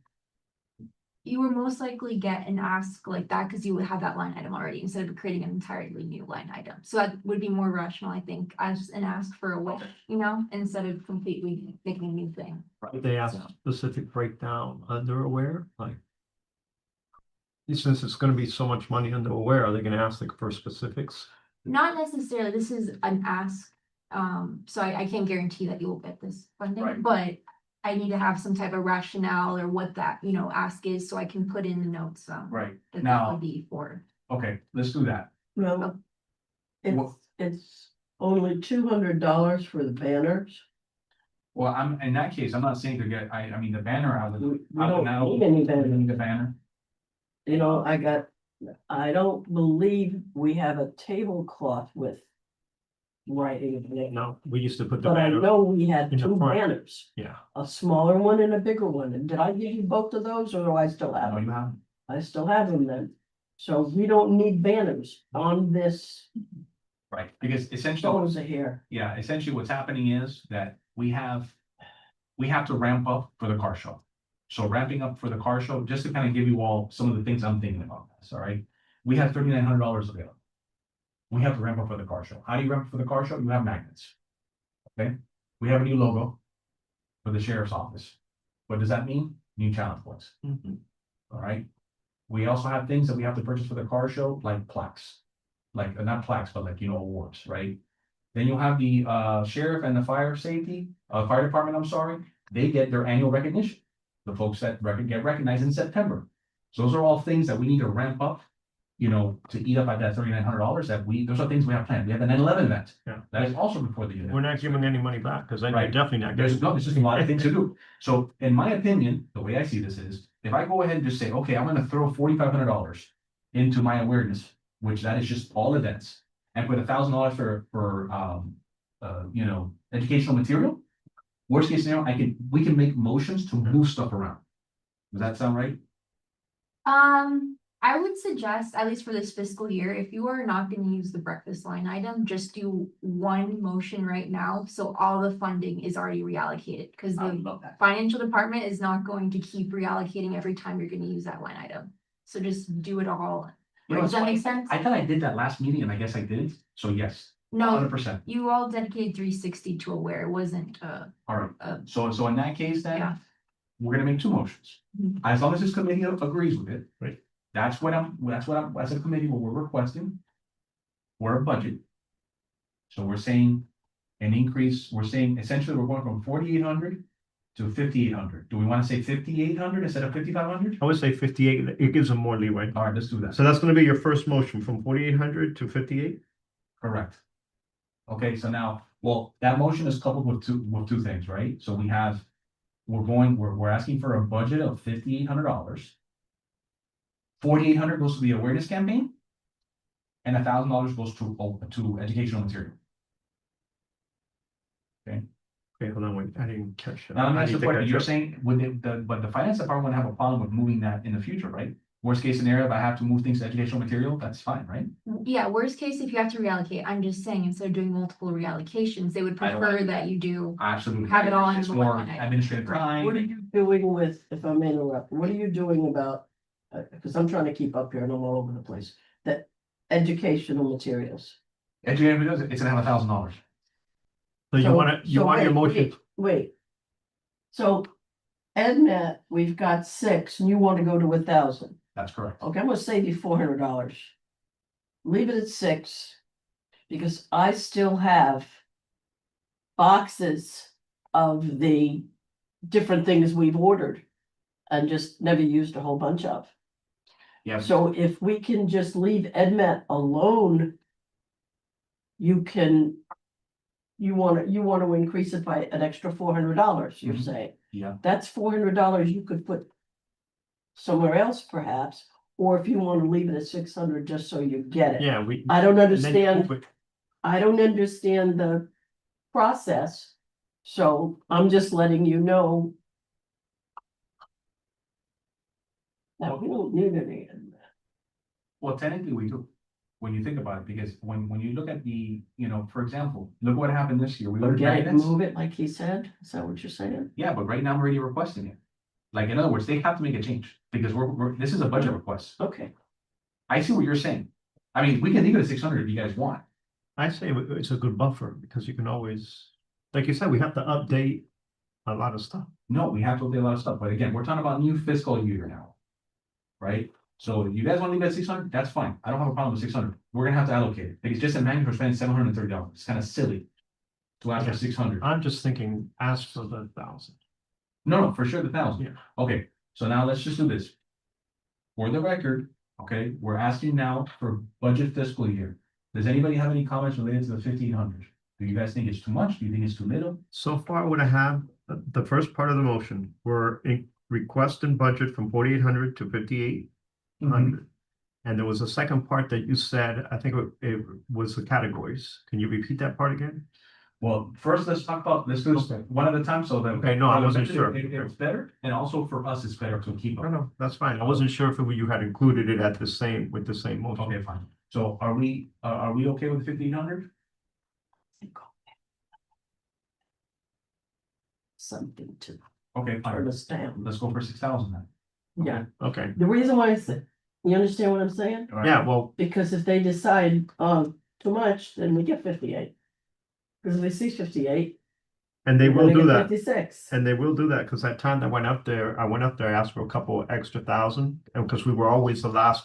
You would most likely get an ask like that because you would have that line item already instead of creating an entirely new line item. So that would be more rational, I think, as an ask for a way, you know, instead of completely making a new thing. Did they ask specific breakdown under Aware, like? Since it's gonna be so much money under Aware, are they gonna ask like for specifics? Not necessarily, this is an ask, so I can't guarantee that you will get this funding, Right. but I need to have some type of rationale or what that, you know, ask is, so I can put in the notes, Right, that now- would be for. okay, let's do that. Well, What- it's only $200 for the banners. Well, in that case, I'm not saying to get, I mean, the banner out of We the. we out of don't now, need any we banners. need the banner. You know, I don't believe we have a tablecloth with writing in it. No, we used to put the But I banner, know we had in the two front. banners, yeah. a smaller one and a bigger one. And did I give you both of those or do I still have No, them? you have, I still have them then. So we don't need banners on this right, because essentially. Doza here. Yeah, essentially what's happening is that we have to ramp up for the car show. So ramping up for the car show, just to kind of give you all some of the things I'm thinking about this, all right? We have $3,900 available. We have to ramp up for the car show. How do you ramp up for the car show? You have magnets. Okay, we have a new logo for the sheriff's office. What does that mean? New challenge points. All right. We also have things that we have to purchase for the car show, like plaques. Like, not plaques, but like, you know, awards, right? Then you'll have the sheriff and the fire department, I'm sorry, they get their annual recognition. The folks that get recognized in September. So those are all things that we need to ramp up, you know, to eat up at that $3,900 those are things we have planned. We have the 9/11 event. Yeah. That is also before the event. We're not giving any money back, cause then you're Right. definitely not There's getting. just a lot of things to do. So in my opinion, the way I see this is, if I go ahead and just say, okay, I'm gonna throw $4,500 into my awareness, which that is just all events, and put $1,000 for you know, educational material. Worst case scenario, we can make motions to move stuff around. Does that sound right? I would suggest, at least for this fiscal year, if you are not gonna use the breakfast line item, just do one motion right now, so all the funding is already reallocated, cause I would the love that. financial department is not going to keep reallocating every time you're gonna use that line item. So just do it all. You know, Does it's that funny. make sense? I thought I did that last meeting and I guess I didn't, so yes, No, 100%. you all dedicated 360 to Aware, it wasn't, All right, uh, so in that case yeah. then, we're gonna make two motions. Mhm. As long as this committee agrees with it. Right. That's what I'm, as a committee, what we're requesting. For a budget. So we're saying an increase, we're saying essentially we're going from 4,800 to 5,800. Do we want to say 5,800 instead of 5,500? I would say 58, it gives them more leeway. All right, let's do that. So that's gonna be your first motion from 4,800 to 58? Correct. Okay, so now, well, that motion is coupled with two things, right? So we have, we're asking for a budget of $5,800. 4,800 goes to the awareness campaign. And $1,000 goes to educational material. Okay, hold on, wait, I didn't catch that. Now, let me I ask you need a to question. catch You're up. saying, but the finance department would have a problem with moving that in the future, right? Worst case scenario, if I have to move things to educational material, that's fine, right? Yeah, worst case, if you have to reallocate, I'm just saying, instead of doing multiple reallocations, they would I don't prefer like that you do. Absolutely. Have it all in It's one more line item. administrative What are time. you doing with, if I may interrupt, what are you doing about, because I'm trying to keep up here and I'm all over the place, that educational materials? Educational materials, it's gonna have $1,000. So you So- want so your wait, motion, Wait. So EdNet, we've got 6 and you want to go to 1,000. That's correct. Okay, I'm gonna save you $400. Leave it at 6. Because I still have boxes of the different things we've ordered. And just never used a whole bunch of. Yeah, So if we can just leave EdMet alone. You want to increase it by an extra $400, you're Mhm. saying? yeah. That's $400 you could put somewhere else perhaps, or if you want to leave it at 600 just so you get it. yeah, we. I don't and then understand, move it. I don't understand the process. So I'm just letting you know that we don't need any in that. Well, technically we do, when you think about it, because when you look at the, for example, look what happened this year. We Or were get it, magnets. move it like he said, is that what you're saying? Yeah, but right now I'm already requesting it. Like, in other words, they have to make a change, because this is a budget request. Okay, I see what you're saying. I mean, we can leave it at 600 if you guys want. I say it's a good buffer because you can always, like you said, we have to update a lot of stuff. No, we have to update a lot of stuff, but again, we're talking about new fiscal year now. Right? So if you guys want to leave it at 600, that's fine. I don't have a problem with 600. We're gonna have to allocate it, because just in magnets, we're spending $730. It's kind of silly to ask for 600. I'm just thinking, ask for the 1,000. No, for sure, the 1,000. Yeah. Okay, so now let's just do this. For the record, okay, we're asking now for budget fiscal year. Does anybody have any comments related to the 1,500? Do you guys think it's too much? Do you think it's too little? So far, what I have, the first part of the motion, we're requesting budget from 4,800 to 5,800. And there was a second part that you said, I think it was the categories. Can you repeat that part again? Well, first, let's do this Okay. one at a time, so that. Okay, no, I wasn't sure. It's better, and also for us, it's better to keep No, up. no, that's fine. I wasn't sure if you had included it at with the same motion. Okay, fine. So are we okay with 1,500? something to Okay, fine. understand. Let's go for 6,000 then. Yeah, Okay, the reason why I said, you understand what I'm saying? All right. yeah, well, Because if they decide, too much, then we get 58. Because if they see 58. and they we're will gonna do get that. 56. And they will do that, because that time that I went up there, I asked for a couple extra thousand, and because we were always the last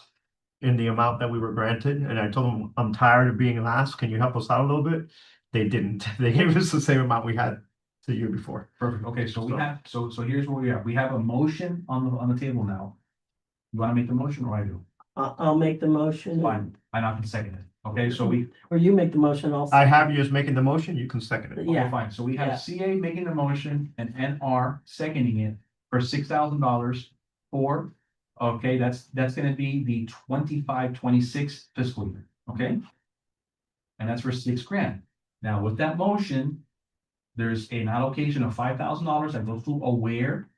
in the amount that we were granted, and I told them, I'm tired of being last, can you help us out a little bit? They didn't, they gave us the same amount we had the year before. Perfect. Okay, so we have, so here's where we are. We have a motion on the table now. You wanna make the motion, or I do? I'll make the motion. Fine, and I can second it. Okay, so Or you make the motion also. I have you as making the motion, you can second it. okay, Yeah. fine. So we Yeah. have CA making the motion and NR seconding it for $6,000 for, okay, that's gonna be the 25-26 fiscal year, okay? And that's for $6,000. Now, with that motion, there's an allocation of $5,000 that goes to Aware,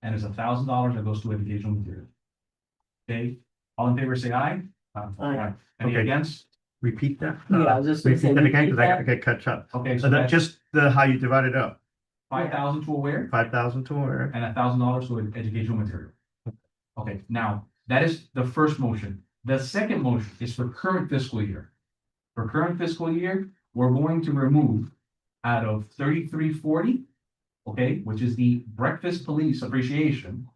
and there's $1,000 that goes to educational material. Okay, all in favor, say aye. Aye. Any Okay. against? Repeat that. Yeah, I was just gonna say, Repeat that again, because I repeat gotta get catch up. Okay, So so that that's just how you divide it up, 5,000 to Aware 5,000 to where? and $1,000 to educational material. Okay, now, that is the first motion. The second motion is for current fiscal year. For current fiscal year, we're going to remove out of 3340, okay, which is the breakfast police appreciation.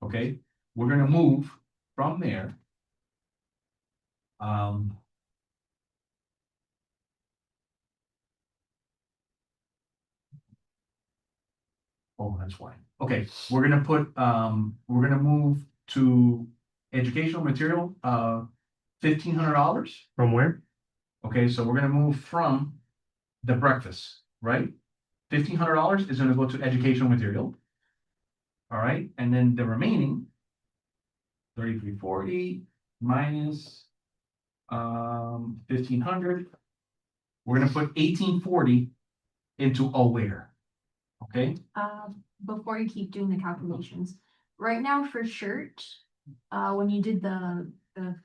Okay, we're gonna move from there. Oh, that's why. Okay, we're gonna move to educational material, $1,500. From where? Okay, so we're gonna move from the breakfast, right? $1,500 is gonna go to educational material. All right, and then the remaining 3340 minus 1,500. We're gonna put 1,840 into Aware. Okay, Before you keep doing the calculations, right now for shirt, when you did the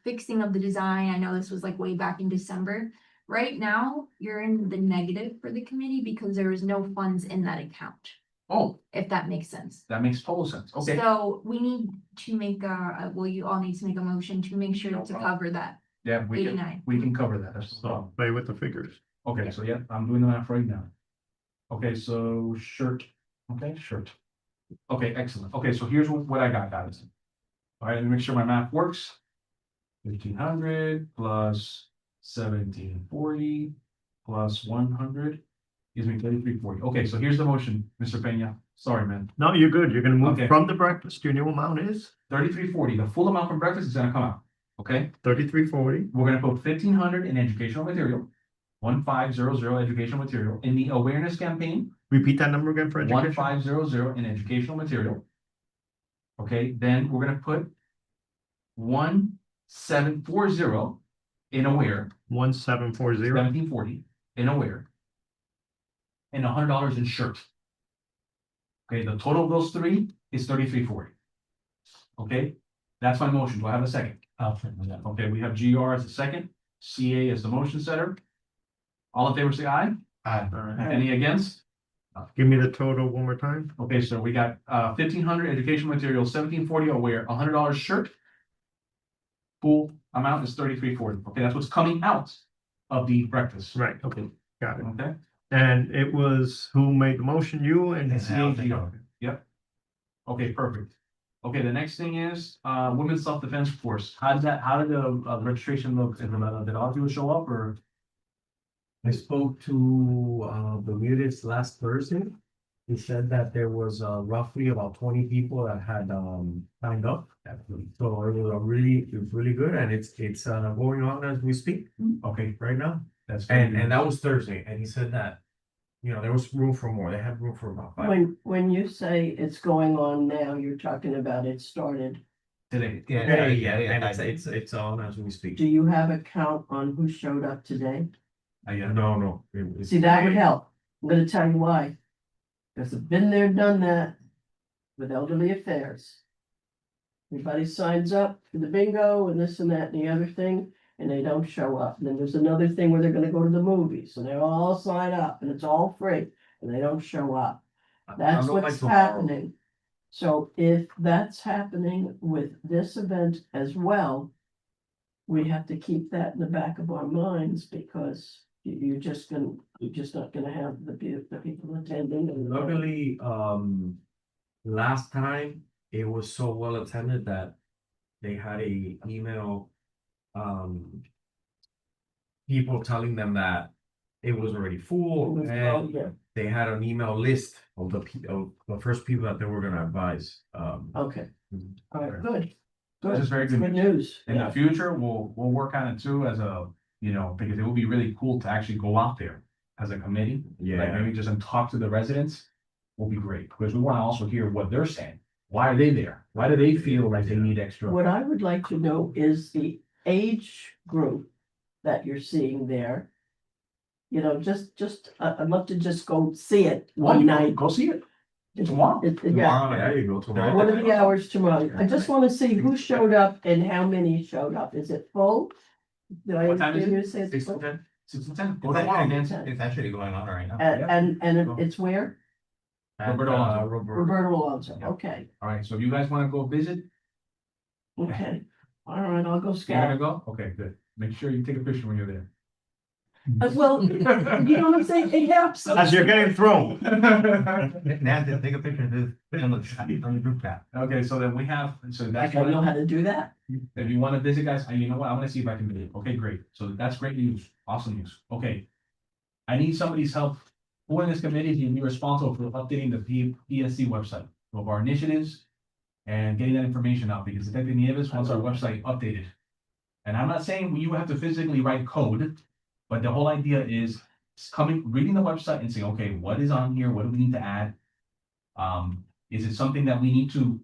fixing of the design, I know this was like way back in December. Right now, you're in the negative for the committee because there is no funds in that account, oh, if that makes sense. that makes total sense. Okay, So we need to make well, you all need to make a motion to make sure No to problem. cover that yeah, we can 89. cover that. That's no So problem. play with the figures. Okay, so yeah, I'm doing the math right now. Okay, so shirt, okay, shirt. Okay, excellent. Okay, so here's what I got, guys. All right, let me make sure my math works. 1,500 plus 1,740 plus 100 gives me 3,340. Okay, so here's the motion, Mr. Peña. Sorry, man. No, you're good. You're gonna move Okay. from the breakfast. Your new amount is 3,340. The full amount from breakfast is gonna come out. Okay, 3,340. we're gonna put 1,500 in educational material. 1,500 educational material in the awareness campaign. Repeat that number again for education. 1,500 in educational material. Okay, then we're gonna put 1,740 in Aware, 1740. 1,740 in Aware. and $100 in shirt. Okay, the total of those three is $33.40. Okay, that's my motion. Do I have a second? Okay, we have GR as the second, CA as the motion setter. All in favor, say aye. Aye. Any against? Give me the total one more time. Okay, so we got 1,500 educational materials, 1740 aware, $100 shirt. Full amount is $33.40. Okay, that's what's coming out of the breakfast. Right, okay, got it. Okay. And it was, who made the motion, you and? Yep. Okay, perfect. Okay, the next thing is women's self-defense course. How did the registration look? Did all of you show up or? I spoke to the munis last Thursday. He said that there was roughly about 20 people that had signed up. So it was really good, and it's going on as we speak Okay, right now. that's. And that was Thursday, and he said that, you know, there was room for more. They had room for about 5. When you say it's going on now, you're talking about it started. Today. And it's on as we speak. Do you have a count on who showed up today? No. See, that would help. I'm gonna tell you why. Because I've been there, done that with elderly affairs. Everybody signs up for the bingo and this and that and the other thing, and they don't show up. And then there's another thing where they're gonna go to the movies, and they all sign up, and it's all free, and they don't show up. That's what's happening. So if that's happening with this event as well, we have to keep that in the back of our minds, because you're just not gonna have the people attending. And Luckily, last time it was so well attended that they had a email, people telling them that it was already full, and Yeah, they had an email list of of the first people that they were gonna advise. okay, all right, good. This is very good Good news. In the future, we'll work on it too as a, you know, because it would be really cool to actually go out there as a committee. Like maybe just talk to the residents will be great, because we want to also hear what they're saying. Why are they there? Why do they feel like they need extra? What I would like to know is the age group that you're seeing there. You know, I'd love to just go see it one night. Go see it. Just- Tomorrow. Yeah, There you go, tomorrow. what are the hours tomorrow? I just wanna see who showed up and how many showed up. Is it full? Did I What time is understand it? you to say it's 6 to full? 10? 6 to 10. Go It's tomorrow, actually, Nancy. it's actually going on right now. And it's where? Roberto Alonso. Roberto Alonso, Yeah. okay, All right, so if you guys want to go visit, okay. All right, I'll go you're gonna scout. go? Okay, good. Make sure you take a picture when you're there. Well, you know what I'm saying? It helps. As you're getting thrown. Nancy, take a picture of this, put it on the group chat. Okay, so then we have, so I that's. don't know how to do that. If you want to visit, guys, you know what, I'm gonna see if I can do it. Okay, great. So that's great news. Awesome news. Okay. I need somebody's help. Who in this committee is gonna be responsible for updating the PSC website of our initiatives and getting that information out, because Detective Nieves wants our website updated. And I'm not saying you have to physically write code, but the whole idea is reading the website and saying, okay, what is on here? What do we need to add? Is it something that we need to,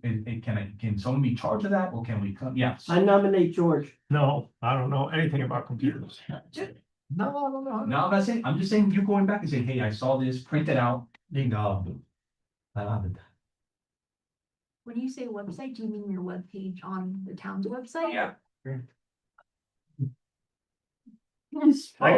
can someone be charged of that, or can we come? Yes. I nominate George. No, I don't know anything about computers. No, I don't know. No, I'm not saying, I'm just saying you going back and saying, hey, I saw this, print it out. When you say website, do you mean your webpage on the town's website? Yeah. I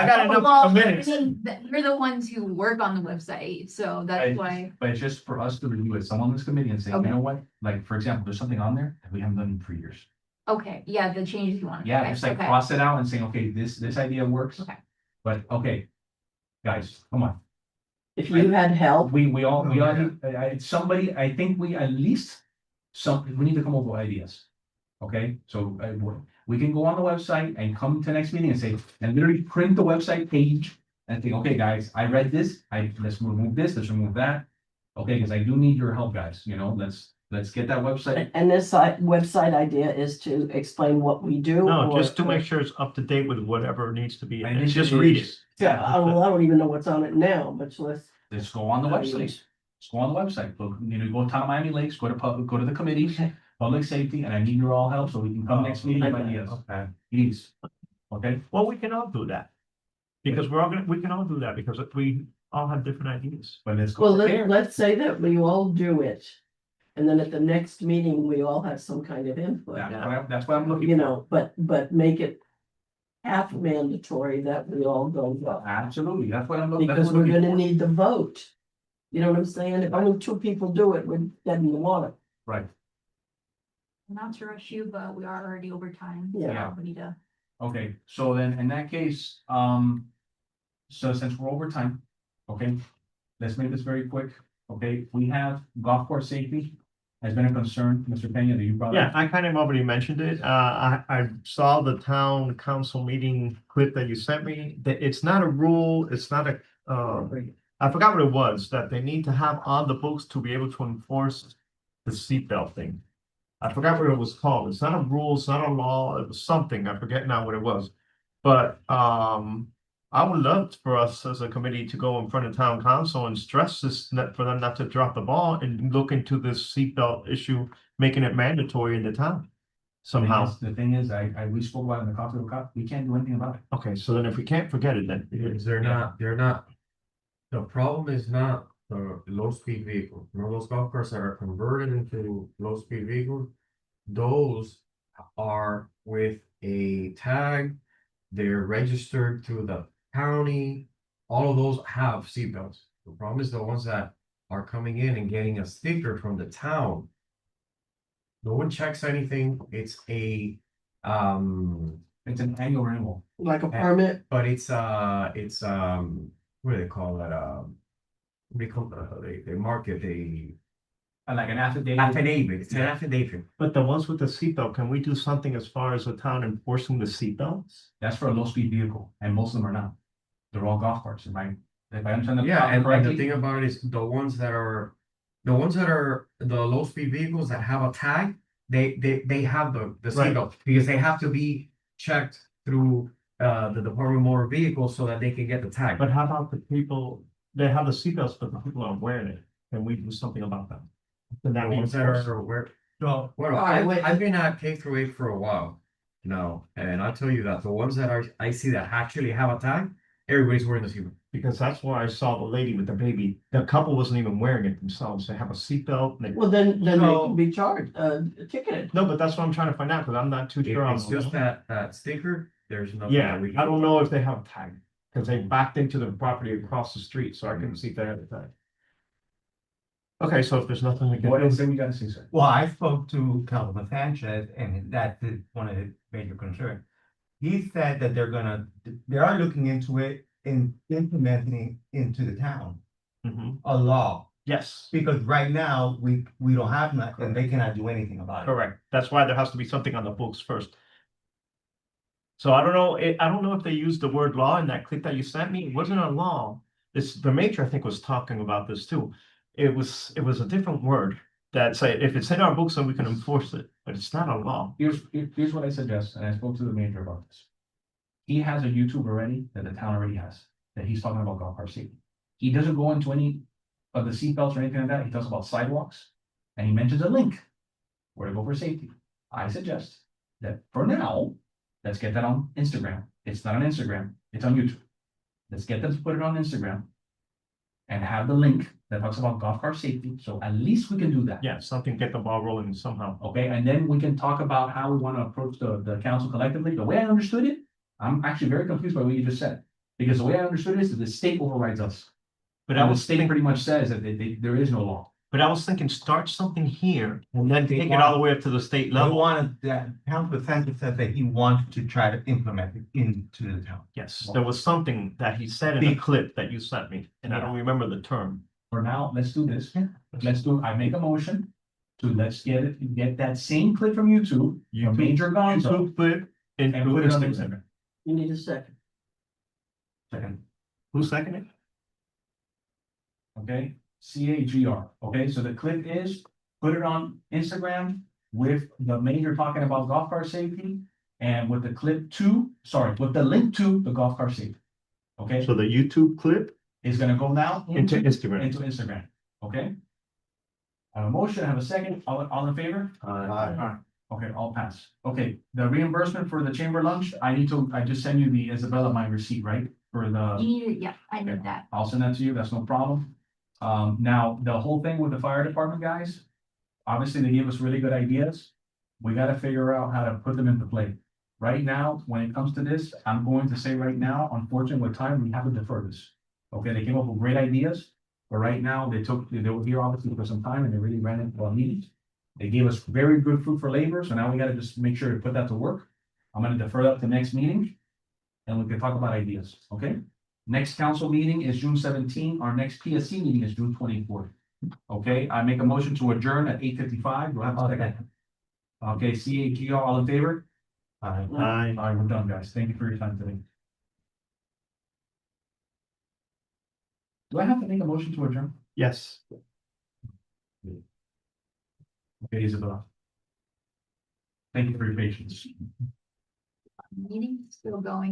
got enough Well, minutes. I mean, you're the ones who work on the website, so that's why. But it's just for us to review it, someone on this committee and say, you Okay. know what, like, for example, there's something on there that we haven't done in 3 years. Okay, yeah, the changes you want. Yeah, Okay, just like okay. cross it out and saying, okay, this idea works. Okay. But, okay, guys, come on, If you had help, we all, somebody, I think we at least, we need to come up with ideas. Okay, so we can go on the website and come to next meeting and say, and literally print the website page and think, okay, guys, I read this, let's remove this, let's remove that. Okay, because I do need your help, guys, you know, let's get that website. and this website idea is to explain what we do. No, or- just to make sure it's up to date with whatever needs to be, in And it. it Just is- read it. Yeah, I don't even know what's on it now, much less. let's go on the website. Let's go on the website. Look, you know, go to Town of Miami Lakes, go to the committee, Okay. public safety, and I need your all help so we can come next meeting with ideas. Okay. Please. Okay, Well, we can all do that. Because we can all do that because we all have different ideas. But let's go Well, there. let's say that we all do it. And then at the next meeting, we all have some kind of input. That's what I'm looking for. You know, but make it half mandatory that we all go vote. Absolutely, that's what I'm looking. that's Because what we're I'm looking gonna for. need the vote. You know what I'm saying? If only two people do it, we're dead in the water. Right, Not to rush you, but we are already over time. Yeah. We need to. okay, so then in that case, so since we're over time, okay, let's make this very quick, okay, we have golf course safety has been a concern, Mr. Peña, that you brought Yeah, up. I kind of already mentioned it. I saw the town council meeting clip that you sent me. That it's not a rule, it's not a, I forgot what it was, that they need to have on the books to be able to enforce the seatbelt thing. I forgot what it was called. It's not a rule, it's not a law, it was something, I forget now what it was. But, I would love for us as a committee to go in front of town council and stress this, for them not to drop the ball and look into this seatbelt issue, making it mandatory in the town. Somehow. The thing is, we spoke about it in the coffee cup, we can't do anything about it. Okay, so then if we can't forget it, then. They're not, the problem is not the low speed vehicles, you know, those golf carts that are converted into low speed vehicles. Those are with a tag, they're registered to the county, all of those have seatbelts. The problem is the ones that are coming in and getting a sticker from the town. No one checks anything, it's a, It's an annual renewal. Like a permit, but it's what do they call that, what do they call, they mark it, Like an affidavit. affidavit, it's an affidavit. But the ones with the seatbelt, can we do something as far as the town enforcing the seatbelts? That's for a low speed vehicle, and most of them are not. They're all golf carts, if I understand the. Yeah, and the correctly. thing about it is the ones that are the low speed vehicles that have a tag, they have the Right. seatbelt because they have to be checked through the Department of Motor Vehicles so that they can get the tag. But how about the people, they have the seatbelts, but the people aren't wearing it? Can we do something about that? Can The that be ones that enforced? are where, So, well, Alright, wait. I've been at K through 8 for a while now, and I'll tell you that the ones that I see that actually have a tag, everybody's wearing the seatbelt. Because that's why I saw the lady with the baby, the couple wasn't even wearing it themselves, they have a seatbelt, and they. well, then they So- can be charged, ticketed. No, but that's what I'm trying to find out, because I'm not too sure. on It's the just law. that sticker, there's nothing. Yeah, that we can I do. don't know if they have a tag, because they backed into the property across the street, so I couldn't see if they had a tag. Okay, so if there's nothing we can What do. else do you gotta say, sir? well, I spoke to Councilman Sanchez, and that's one of his major concerns. He said that they are looking into it and implementing into the town Mhm. a law. Yes, Because right now, we don't have nothing, they cannot do anything about it. correct, that's why there has to be something on the books first. So I don't know, I don't know if they used the word law in that clip that you sent me, it wasn't a law. The major, I think, was talking about this too. It was a different word that say, if it's in our books, then we can enforce it, but it's not a law. Here's what I suggest, and I spoke to the manager about this. He has a YouTube already that the town already has, that he's talking about golf cart safety. He doesn't go into any of the seatbelts or anything like that, he talks about sidewalks, and he mentions a link where to go for safety. I suggest that for now, let's get that on Instagram. It's not on Instagram, it's on YouTube. Let's get them to put it on Instagram and have the link that talks about golf cart safety, so at least we can do that. Yeah, something, get the ball rolling somehow. Okay, and then we can talk about how we want to approach the council collectively. The way I understood it, I'm actually very confused by what you just said. Because the way I understood it is that the state overrides us. But I And the was state thinking, pretty much says that there is no law. start something here and then take it all the way up to the state level. Councilman Sanchez said that he wants to try to implement it into the town. Yes, there was something that he said in a clip that you sent me, and I don't remember the term. For now, let's do this. I make a motion to get that same clip from YouTube, Major Gonzo, YouTube clip and and put it on Instagram. Instagram. You need a second. Second, Who seconded? okay? CAGR, okay? So the clip is, put it on Instagram with the mayor talking about golf cart safety and with the with the link to the golf cart safety. Okay, So the YouTube clip is gonna go now into into Instagram. okay? I have a motion, I have a second, all in favor? Aye. Okay, all pass. Okay, the reimbursement for the chamber lunch, I just send you the Isabella my receipt, right? for the. You need it, yeah, I Okay. need that. I'll send that to you, that's no problem. Now, the whole thing with the fire department guys, obviously they gave us really good ideas. We gotta figure out how to put them into play. Right now, when it comes to this, I'm going to say right now, unfortunately with time, we have to defer this. Okay, they came up with great ideas, but right now they were here obviously for some time and they really ran into our meetings. They gave us very good food for labor, so now we gotta just make sure to put that to work. I'm gonna defer that to next meeting. And we can talk about ideas, okay? Next council meeting is June 17. Our next PSC meeting is June 24th. Okay, I make a motion to adjourn at 8:55. Do I have a second? Okay, CAGR, all in favor? Aye. All right, we're done, guys. Thank you for your time today. Do I have to make a motion to adjourn? Yes. Okay, Isabella. Thank you for your patience. Meeting still going.